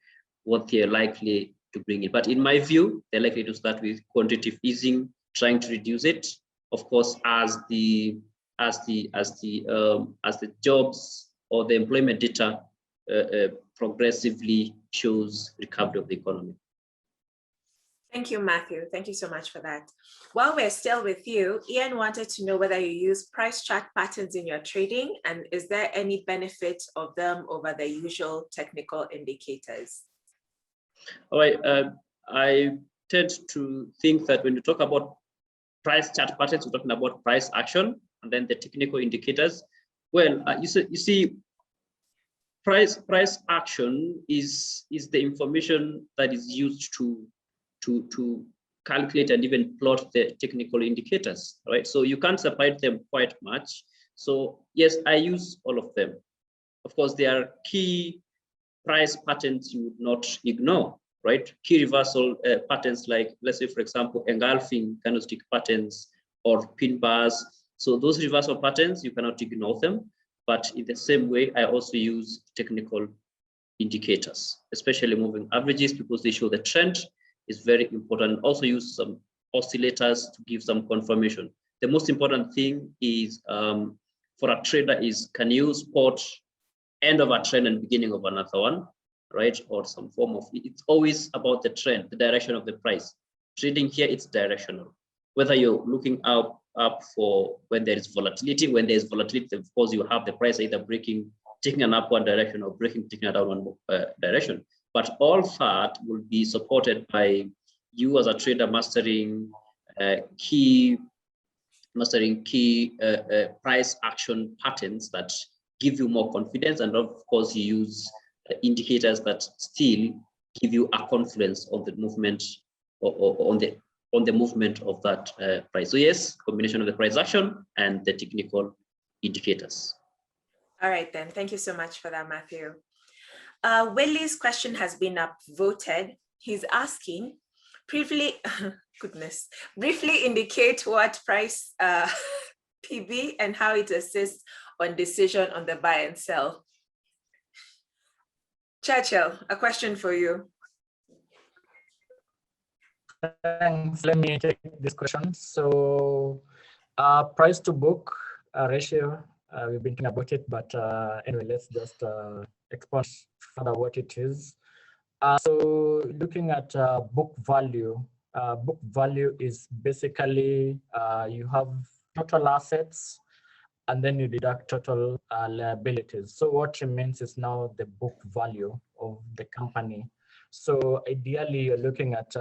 what they're likely to bring in. But in my view, they're likely to start with quantitative easing, trying to reduce it. Of course, as the jobs or the employment data progressively shows recovery of the economy. Thank you, Mathew. Thank you so much for that. While we're still with you, Ian wanted to know whether you use price chart patterns in your trading, and is there any benefit of them over the usual technical indicators? All right. I tend to think that when you talk about price chart patterns, we're talking about price action, and then the technical indicators. Well, you see, price action is the information that is used to calculate and even plot the technical indicators, right? So you can't separate them quite much. So yes, I use all of them. Of course, there are key price patterns you would not ignore, right? Key reversal patterns like, let's say, for example, engulfing candlestick patterns or pin bars. So those reversal patterns, you cannot ignore them. But in the same way, I also use technical indicators, especially moving averages, because they show the trend. Is very important. Also use some oscillators to give some confirmation. The most important thing is for a trader is, can you spot end of a trend and beginning of another one, right? Or some form of, it's always about the trend, the direction of the price. Trading here, it's directional. Whether you're looking up for when there is volatility, of course, you have the price either breaking, taking an upward direction, or breaking, taking a downward direction. But all that will be supported by you as a trader mastering key price action patterns that give you more confidence, and of course you use indicators that still give you a confidence on the movement or on the movement of that price. So yes, combination of the price action and the technical indicators. All right then, thank you so much for that, Mathew. Willie's question has been upvoted. He's asking, briefly indicate what price PB and how it assists on decision on the buy and sell. Churchill, a question for you. Thanks. Let me take this question. So price to book ratio, we've been talking about it, but anyway, let's just expand further what it is. So looking at book value is basically you have total assets and then you deduct total liabilities. So what remains is now the book value of the company. So ideally, you're looking at,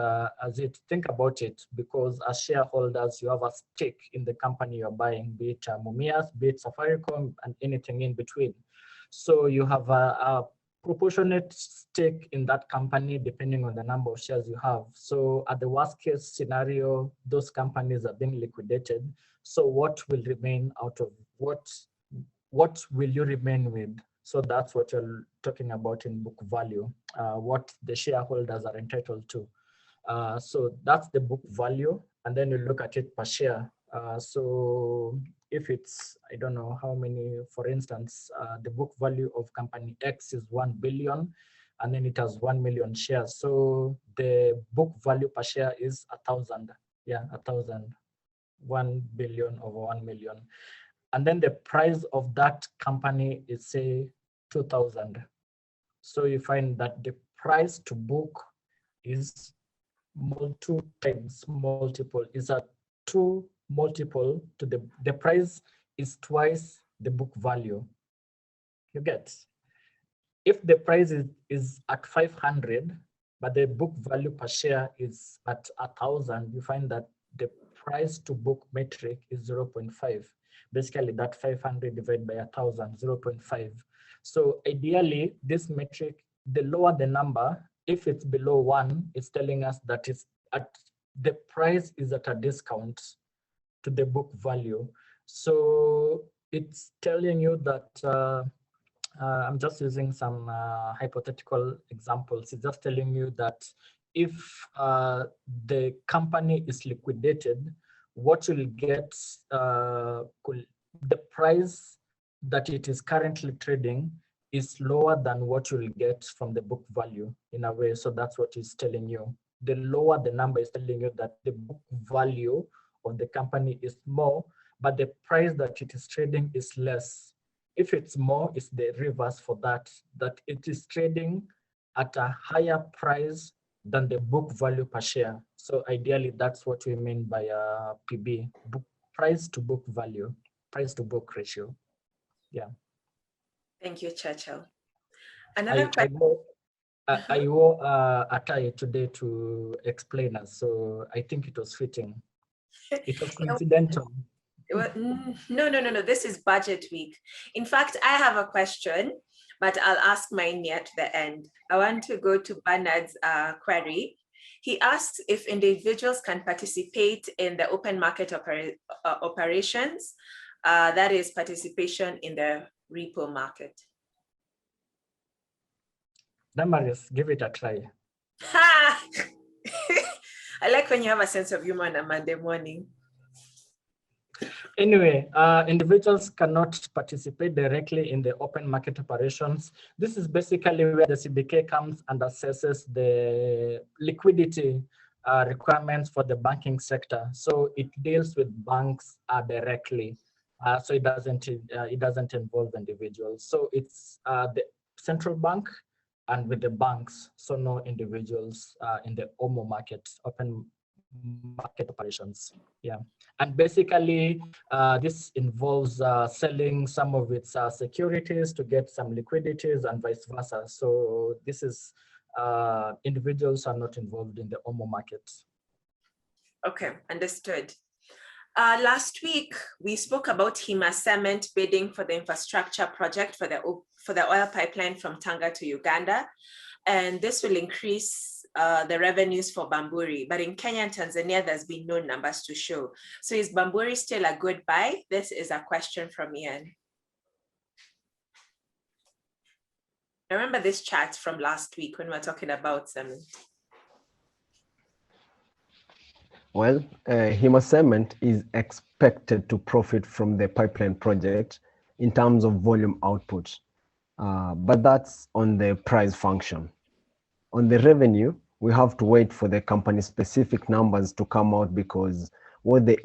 think about it, because as shareholders, you have a stake in the company you're buying, be it Mumias, be it Safaricom, and anything in between. So you have a proportionate stake in that company depending on the number of shares you have. So at the worst case scenario, those companies are being liquidated. So what will remain out of what will you remain with? So that's what you're talking about in book value, what the shareholders are entitled to. So that's the book value. And then you look at it per share. So if it's, I don't know how many, for instance, the book value of company X is 1 billion, and then it has 1 million shares. So the book value per share is 1,000. Yeah, 1,000. 1 billion over 1 million. And then the price of that company is, say, 2,000. So you find that the price to book is 2 times multiple, is a 2 multiple to the price is twice the book value. You get? If the price is at 500, but the book value per share is at 1,000, you find that the price to book metric is 0.5. Basically, that 500 divided by 1,000, 0.5. So ideally, this metric, the lower the number, if it's below 1, it's telling us that it's at the price is at a discount to the book value. So it's telling you that I'm just using some hypothetical examples. It's just telling you that if the company is liquidated, what you'll get, the price that it is currently trading is lower than what you'll get from the book value in a way. So that's what it's telling you. The lower the number is telling you that the book value of the company is more, but the price that it is trading is less. If it's more, it's the reverse for that it is trading at a higher price than the book value per share. So ideally, that's what we mean by PB, price to book value, price to book ratio. Yeah. Thank you, Churchill. I wore a tie today to explain us, so I think it was fitting. It was coincidental. No. This is budget week. In fact, I have a question, but I'll ask mine near to the end. I want to go to Bernard's query. He asked if individuals can participate in the open market operations, that is participation in the repo market. Damaris, give it a try. I like when you have a sense of humor on a Monday morning. Anyway, individuals cannot participate directly in the open market operations. This is basically where the CBK comes and assesses the liquidity requirements for the banking sector. So it deals with banks directly. So it doesn't involve individuals. So it's the central bank and with the banks. So no individuals in the OMO market, open market operations. Yeah. And basically, this involves selling some of its securities to get some liquidities and vice versa. So this is individuals are not involved in the OMO market. Okay, understood. Last week, we spoke about Hima Cement bidding for the infrastructure project for the oil pipeline from Tanga to Uganda. And this will increase the revenues for Bamburi. But in Kenya and Tanzania, there's been no numbers to show. So is Bamburi still a good buy? This is a question from Ian. I remember this chart from last week when we were talking about cement. Well, Hima Cement is expected to profit from the pipeline project in terms of volume output, but that's on the price function. On the revenue, we have to wait for the company-specific numbers to come out because what the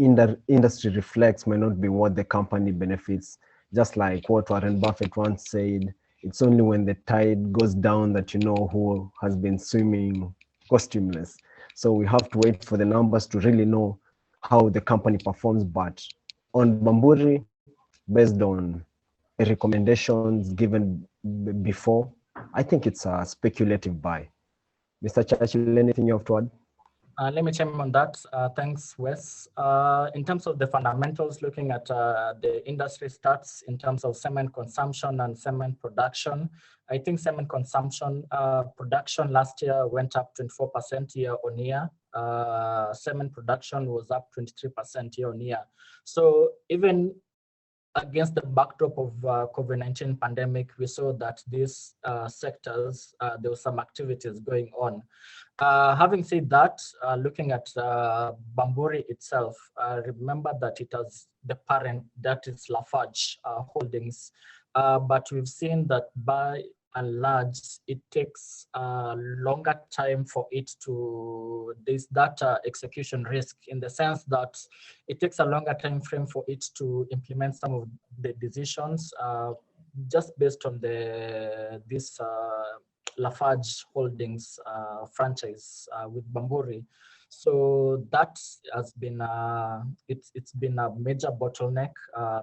industry reflects may not be what the company benefits. Just like what Warren Buffett once said, it's only when the tide goes down that you know who has been swimming costumeless. So we have to wait for the numbers to really know how the company performs. But on Bamburi, based on the recommendations given before, I think it's a speculative buy. Mr. Churchill, anything you have to add? Let me chime on that. Thanks, Wes. In terms of the fundamentals, looking at the industry stats in terms of cement consumption and cement production, I think cement consumption production last year went up 24% year on year. Cement production was up 23% year on year. So even against the backdrop of COVID-19 pandemic, we saw that these sectors, there were some activities going on. Having said that, looking at Bamburi itself, remember that it has the parent, that is Lafarge Holdings, but we've seen that by and large, it takes a longer time for it to, there's that execution risk in the sense that it takes a longer time frame for it to implement some of the decisions just based on this Lafarge Holdings franchise with Bamburi. So that has been it's been a major bottleneck.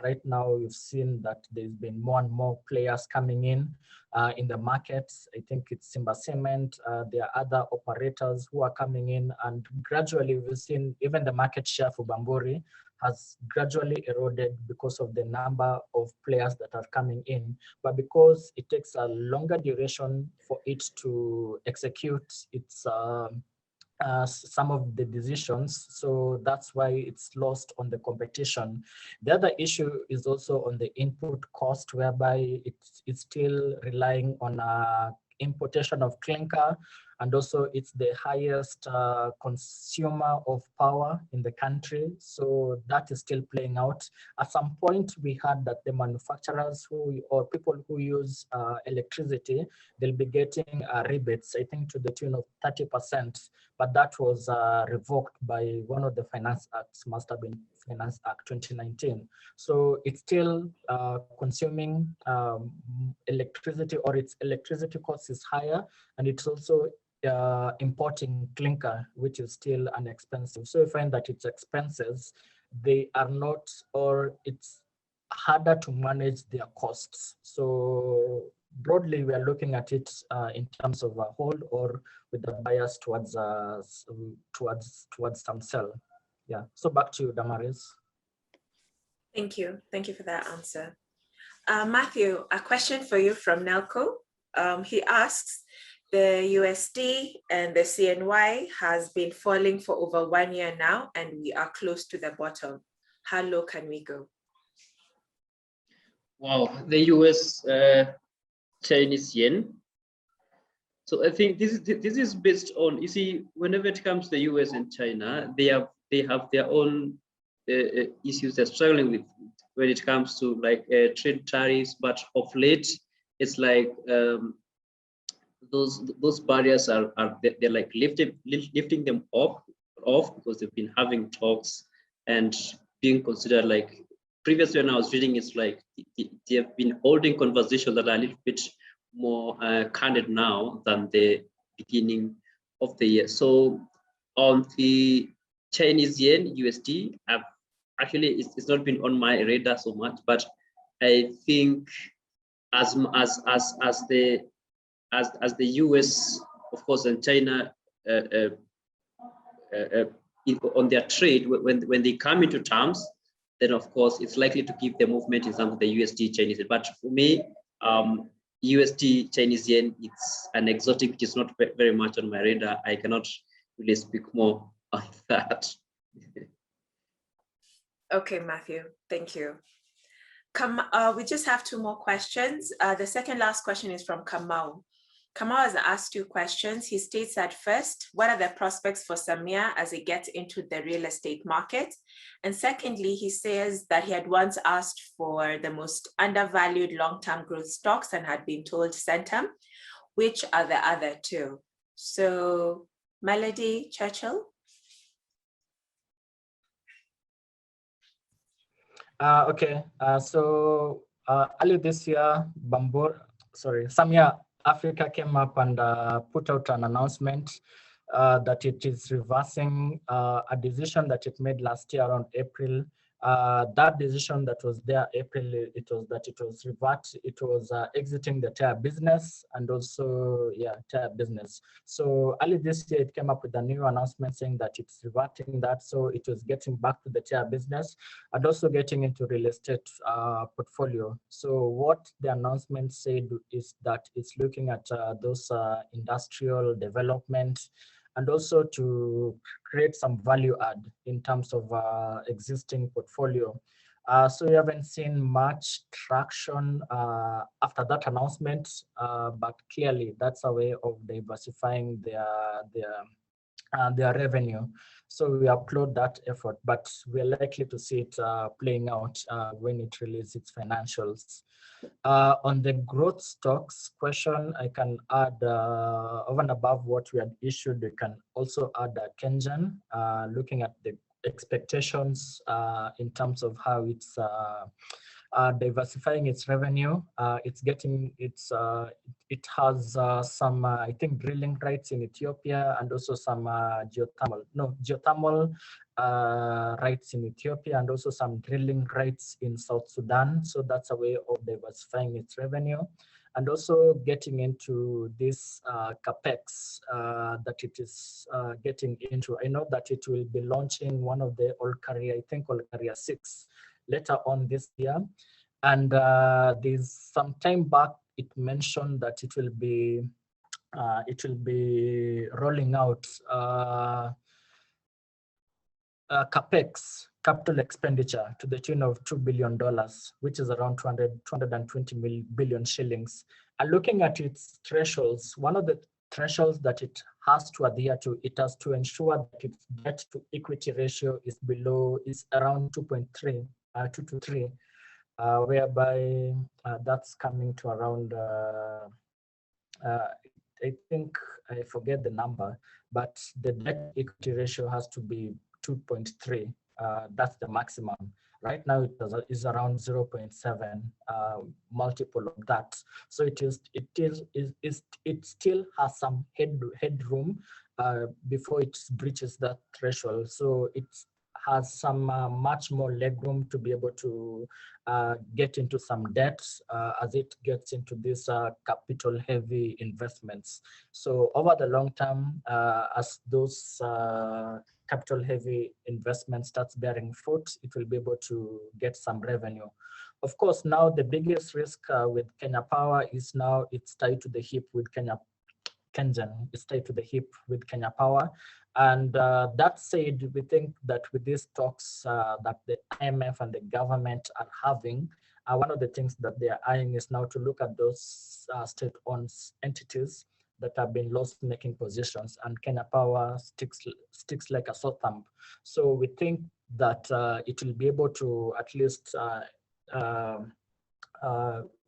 Right now, we've seen that there's been more and more players coming in the markets. I think it's Simba Cement. There are other operators who are coming in, and gradually we've seen even the market share for Bamburi has gradually eroded because of the number of players that are coming in. But because it takes a longer duration for it to execute its some of the decisions, so that's why it's lost on the competition. The other issue is also on the input cost, whereby it's still relying on importation of clinker, and also it's the highest consumer of power in the country. So that is still playing out. At some point, we heard that the manufacturers or people who use electricity, they'll be getting rebates, I think to the tune of 30%, but that was revoked by one of the finance acts, must have been Finance Act 2019. So it's still consuming electricity, or its electricity cost is higher, and it's also importing clinker, which is still inexpensive. So you find that its expenses, they are not, or it's harder to manage their costs. So broadly, we are looking at it in terms of a hold, or with a bias towards some sell. Yeah. So back to you, Damaris. Thank you. Thank you for that answer. Mathew, a question for you from Nelco. He asks, the USD and the CNY has been falling for over 1 year now, and we are close to the bottom. How low can we go? Wow, the US Chinese yen. So I think this is based on, you see, whenever it comes to the US and China, they have their own issues they're struggling with when it comes to like trade tariffs. But of late, it's like those barriers they're like lifting them off because they've been having talks and being considered. Like previously when I was reading, it's like they have been holding conversations that are a little bit more candid now than the beginning of the year. So on the Chinese yen USD, it's not been on my radar so much, but I think as the US of course, in China, on their trade, when they come into terms, then of course it's likely to give the movement in some of the USD Chinese yen. But for me, USD Chinese yen, it's an exotic which is not very much on my radar. I cannot really speak more on that. Okay, Matthew, thank you. We just have 2 more questions. The second last question is from Kamau. Kamau has asked 2 questions. He states that first, what are the prospects for Samia as it gets into the real estate market? And secondly, he says that he had once asked for the most undervalued long-term growth stocks and had been told Centum. Which are the other 2? So Melody, Churchill? Okay, so early this year, Samia Africa came up and put out an announcement that it is reversing a decision that it made last year around April. That decision that was there April, it was exiting the tire business and also tire business. So early this year it came up with a new announcement saying that it's reverting that, so it was getting back to the tire business and also getting into real estate portfolio. So what the announcement said is that it's looking at those industrial development and also to create some value add in terms of existing portfolio. So we haven't seen much traction after that announcement, but clearly that's a way of diversifying their revenue. So we applaud that effort, but we're likely to see it playing out when it releases its financials. On the growth stocks question, I can add over and above what we had issued, we can also add KenGen, looking at the expectations in terms of how it's diversifying its revenue. It has some, I think, drilling rights in Ethiopia and also some geothermal rights in Ethiopia and also some drilling rights in South Sudan. So that's a way of diversifying its revenue and also getting into this capex that it is getting into. I know that it will be launching one of the All Career 6 later on this year. And there's some time back, it mentioned that it will be rolling out capex, capital expenditure, to the tune of $2 billion, which is around 220 billion shillings. And looking at its thresholds, one of the thresholds that it has to adhere to, it has to ensure that its debt to equity ratio is around 2.3, 2 to 3, whereby that's coming to around, I think, I forget the number, but the debt equity ratio has to be 2.3. That's the maximum. Right now it is around 0.7 multiple of that. So it still has some headroom before it breaches that threshold. So it has some much more legroom to be able to get into some debt as it gets into these capital heavy investments. So over the long term, as those capital heavy investment starts bearing fruit, it will be able to get some revenue. Of course, now the biggest risk with Kenya Power is now it's tied to the hip with KenGen. It's tied to the hip with Kenya Power. And that said, we think that with these talks that the IMF and the government are having, one of the things that they are eyeing is now to look at those state-owned entities that have been loss-making positions, and Kenya Power sticks like a sore thumb. So we think that it will be able to at least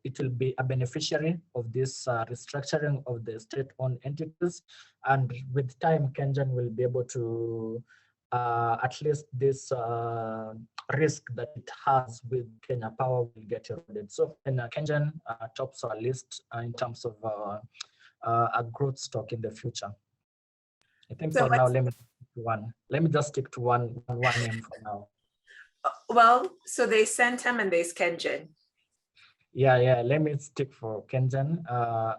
it will be a beneficiary of this restructuring of the state-owned entities, and with time, KenGen will be able to at least this risk that it has with Kenya Power will get eroded. So KenGen tops our list in terms of a growth stock in the future. I think so for now, let me just stick to one name for now. Well, so there's Centum and there's KenGen. Yeah, let me stick for KenGen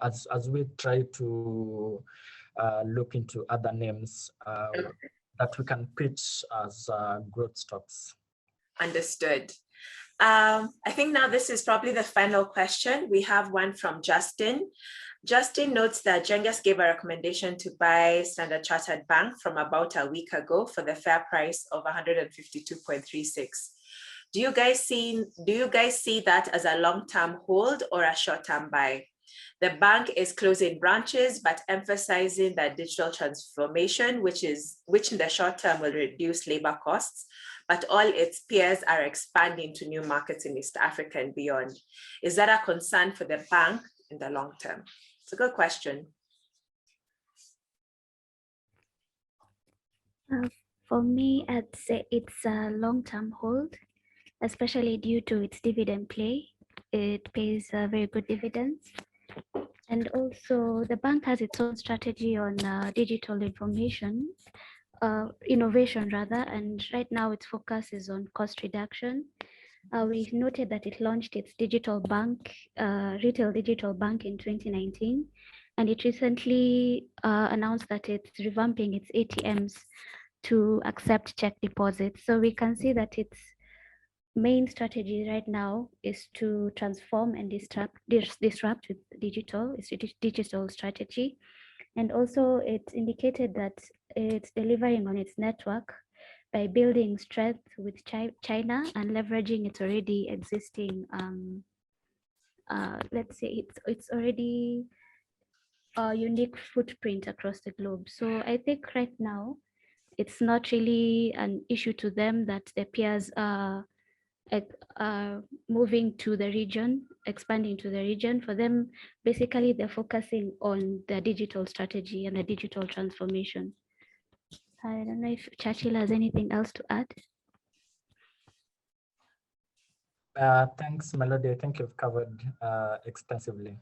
as we try to look into other names that we can pitch as growth stocks. Understood. I think now this is probably the final question. We have one from Justin. Justin notes that Genghis gave a recommendation to buy Standard Chartered Bank from about a week ago for the fair price of 152.36. Do you guys see that as a long-term hold or a short-term buy? The bank is closing branches, but emphasizing that digital transformation, which in the short term will reduce labor costs, but all its peers are expanding to new markets in East Africa and beyond. Is that a concern for the bank in the long term? It's a good question. For me, I'd say it's a long-term hold, especially due to its dividend play. It pays very good dividends. And also the bank has its own strategy on digital innovation rather. And right now its focus is on cost reduction. We noted that it launched its digital bank, retail digital bank in 2019. And it recently announced that it's revamping its ATMs to accept check deposits. So we can see that its main strategy right now is to transform and disrupt with its digital strategy. And also it's indicated that it's delivering on its network by building strength with China and leveraging its already existing, let's say it's already a unique footprint across the globe. So I think right now, it's not really an issue to them that their peers are moving to the region, expanding to the region. For them, basically, they're focusing on the digital strategy and the digital transformation. I don't know if Churchill has anything else to add. Thanks, Melody. I think you've covered extensively.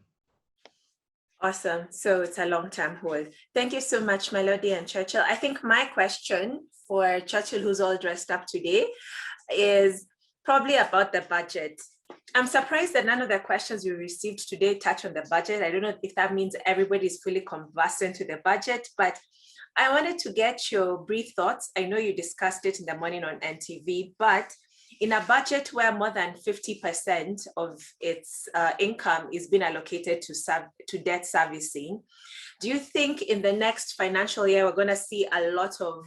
Awesome. So it's a long-term hold. Thank you so much, Melody and Churchill. I think my question for Churchill, who's all dressed up today, is probably about the budget. I'm surprised that none of the questions we received today touch on the budget. I don't know if that means everybody is fully conversant to the budget, but I wanted to get your brief thoughts. I know you discussed it in the morning on NTV, but in a budget where more than 50% of its income is being allocated to debt servicing, do you think in the next financial year, we're going to see a lot of,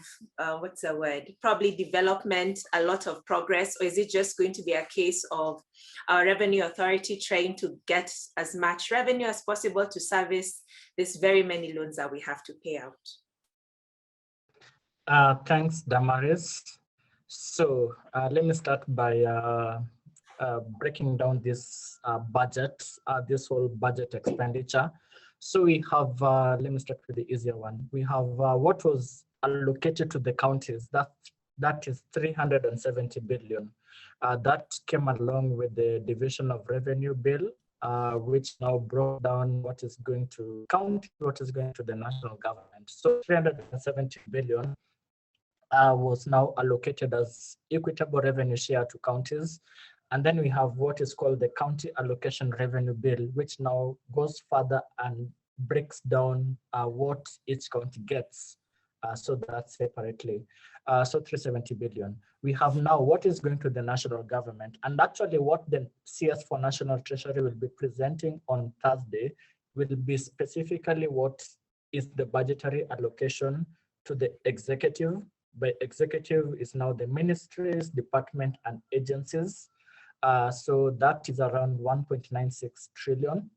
probably development, a lot of progress, or is it just going to be a case of our revenue authority trying to get as much revenue as possible to service these very many loans that we have to pay out? Thanks, Damaris. So let me start by breaking down this budget, this whole budget expenditure. So we have, let me start with the easier one. We have what was allocated to the counties, that is 370 billion. That came along with the division of revenue bill, which now broke down what is going to county, what is going to the national government. So 370 billion was now allocated as equitable revenue share to counties. And then we have what is called the county allocation revenue bill, which now goes further and breaks down what each county gets. So that's separately. So 370 billion. We have now what is going to the national government. And actually what the CS for National Treasury will be presenting on Thursday will be specifically what is the budgetary allocation to the executive. By executive is now the ministries, department, and agencies. So that is around 1.96 trillion.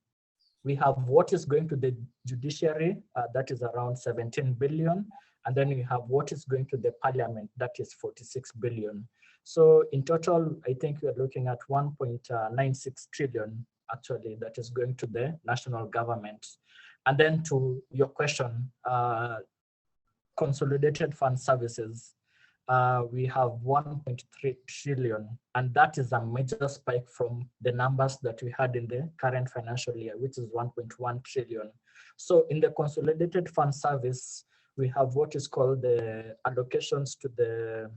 We have what is going to the judiciary, that is around 17 billion. And then we have what is going to the parliament, that is 46 billion. So in total, I think we are looking at 1.96 trillion, actually, that is going to the national government. And then to your question, consolidated fund services, we have 1.3 trillion, and that is a major spike from the numbers that we had in the current financial year, which is 1.1 trillion. So in the consolidated fund service, we have what is called the allocations to the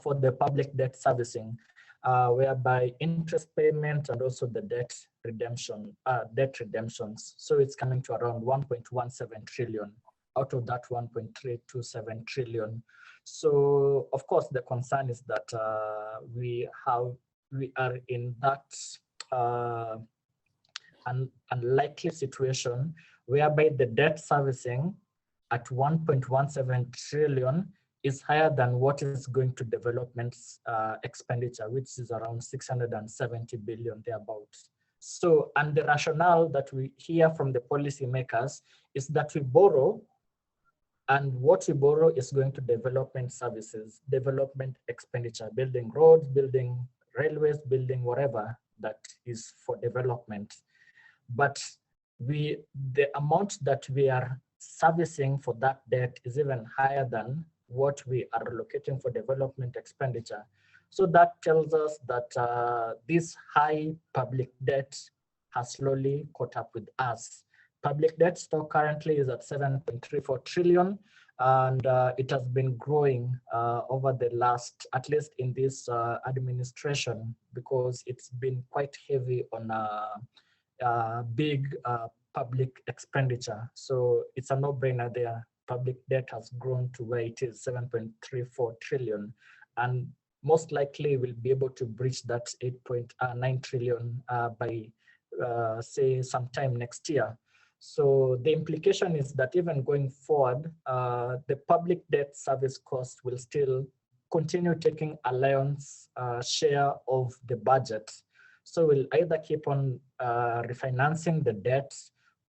for the public debt servicing, whereby interest payment and also the debt debt redemptions. So it's coming to around 1.17 trillion out of that 1.327 trillion. So of course, the concern is that we are in that unlikely situation whereby the debt servicing at 1.17 trillion is higher than what is going to development expenditure, which is around 670 billion thereabouts. So, and the rationale that we hear from the policymakers is that we borrow, and what we borrow is going to development services, development expenditure, building roads, building railways, building whatever that is for development. But the amount that we are servicing for that debt is even higher than what we are allocating for development expenditure. So that tells us that this high public debt has slowly caught up with us. Public debt stock currently is at 7.34 trillion, and it has been growing over the last, at least in this administration, because it's been quite heavy on big public expenditure. So it's a no-brainer there. Public debt has grown to where it is 7.34 trillion, and most likely will be able to breach that 8.9 trillion by say sometime next year. So the implication is that even going forward, the public debt service cost will still continue taking a lion's share of the budget. So we'll either keep on refinancing the debt,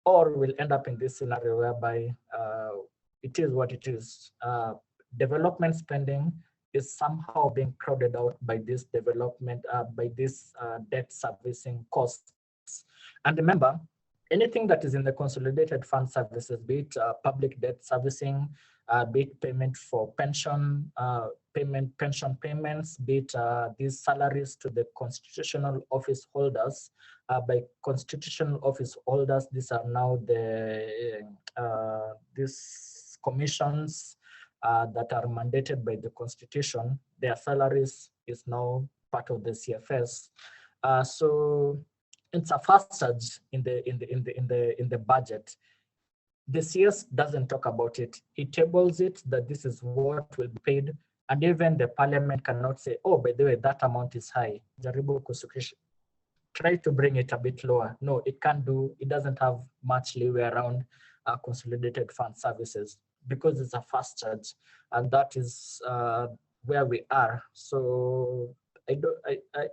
or we'll end up in this scenario whereby it is what it is. Development spending is somehow being crowded out by this development, by this debt servicing costs. And remember, anything that is in the consolidated fund services, be it public debt servicing, be it payment for pension, pension payments, be it these salaries to the constitutional office holders. By constitutional office holders, these are now the these commissions that are mandated by the constitution. Their salaries is now part of the CFS. So it's a fast surge in the budget. The CS doesn't talk about it. It tables it that this is what will be paid, and even the parliament cannot say, oh, by the way, that amount is high. Jaribu kusukisha. Try to bring it a bit lower. No, it can't do. It doesn't have much leeway around consolidated fund services because it's a fast charge, and that is where we are. So I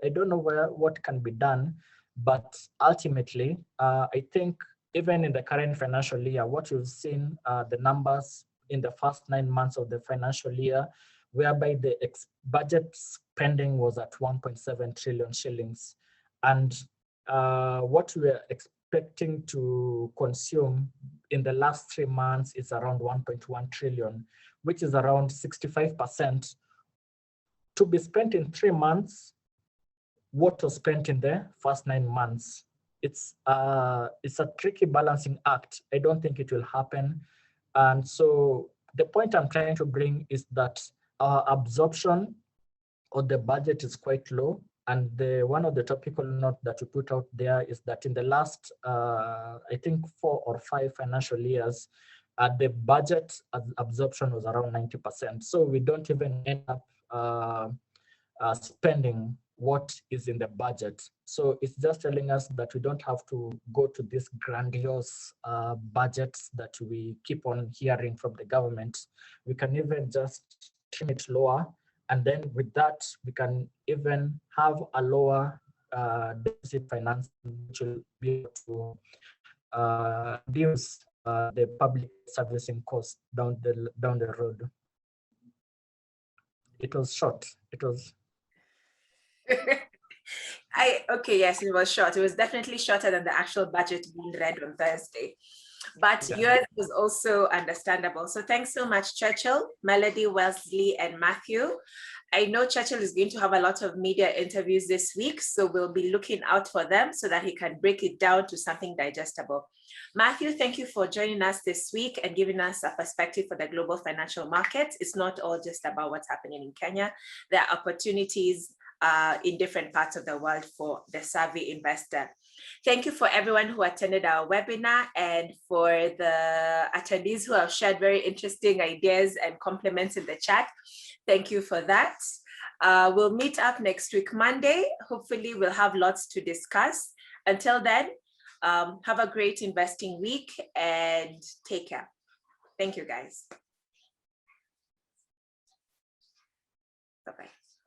don't know what can be done, but ultimately, I think even in the current financial year, what you've seen, the numbers in the first 9 months of the financial year, whereby the budget spending was at 1.7 trillion shillings. And what we're expecting to consume in the last 3 months is around 1.1 trillion, which is around 65% to be spent in 3 months. What was spent in the first 9 months. It's a tricky balancing act. I don't think it will happen. And so the point I'm trying to bring is that our absorption of the budget is quite low. And one of the topical notes that we put out there is that in the last, I think 4 or 5 financial years, the budget absorption was around 90%. So we don't even end up spending what is in the budget. So it's just telling us that we don't have to go to these grandiose budgets that we keep on hearing from the government. We can even just trim it lower. And then with that, we can even have a lower deficit financing, which will be able to reduce the public servicing cost down the road. It was short. It was. Okay, yes, it was short. It was definitely shorter than the actual budget being read on Thursday. But yours was also understandable. So thanks so much, Churchill, Melody, Wesley, and Mathew. I know Churchill is going to have a lot of media interviews this week, so we'll be looking out for them so that he can break it down to something digestible. Mathew, thank you for joining us this week and giving us a perspective for the global financial markets. It's not all just about what's happening in Kenya. There are opportunities in different parts of the world for the savvy investor. Thank you for everyone who attended our webinar and for the attendees who have shared very interesting ideas and compliments in the chat. Thank you for that. We'll meet up next week, Monday. Hopefully we'll have lots to discuss. Until then, have a great investing week and take care. Thank you, guys.